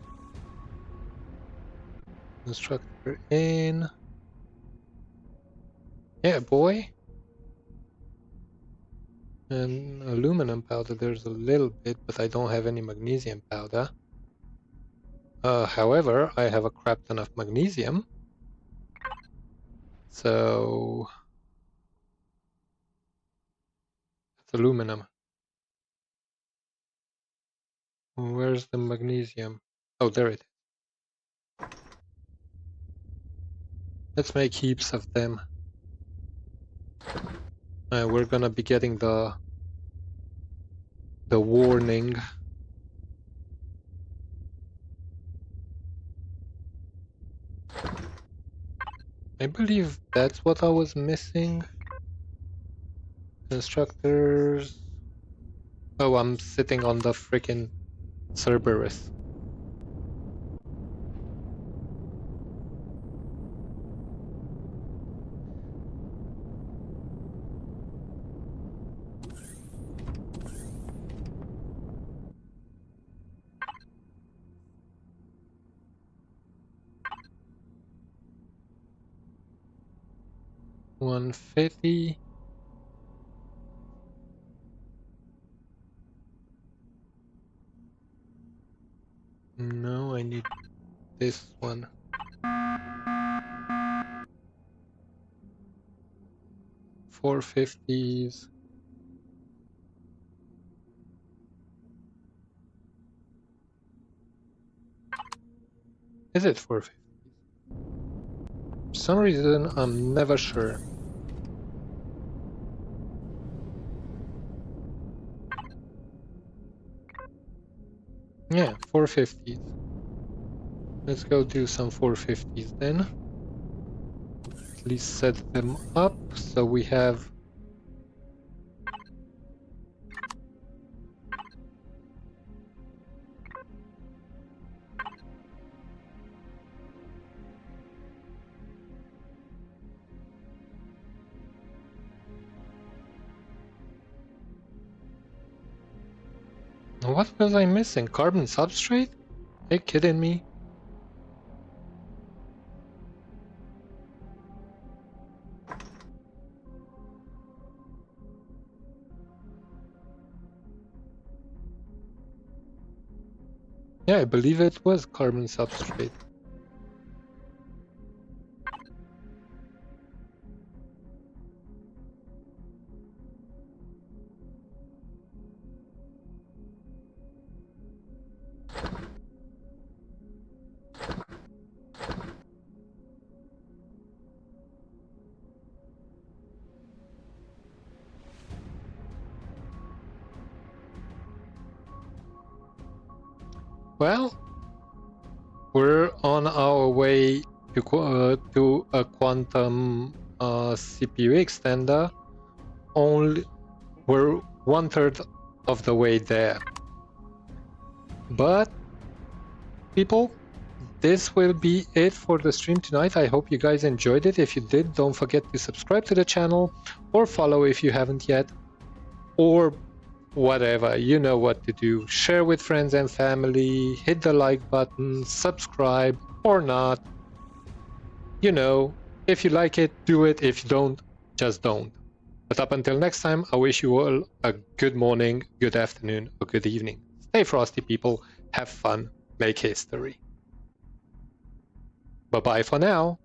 Instructor in. Yeah, boy. And aluminum powder, there's a little bit, but I don't have any magnesium powder. However, I have a crap ton of magnesium. So it's aluminum. Where's the magnesium? Oh, there it is. Let's make heaps of them. We're gonna be getting the warning. I believe that's what I was missing. Constructors. Oh, I'm sitting on the freaking Cerberus. $150. No, I need this one. $450s. Is it $450s? For some reason, I'm never sure. Yeah, $450s. Let's go do some $450s then. At least set them up so we have What was I missing? Carbon substrate? Are you kidding me? Yeah, I believe it was carbon substrate. Well, we're on our way to a quantum CPU extender. We're 1/3 of the way there. But people, this will be it for the stream tonight. I hope you guys enjoyed it. If you did, don't forget to subscribe to the channel or follow if you haven't yet, or whatever. You know what to do. Share with friends and family, hit the like button, subscribe or not. You know, if you like it, do it. If you don't, just don't. But up until next time, I wish you all a good morning, good afternoon, or good evening. Stay frosty, people. Have fun. Make history. Bye-bye for now.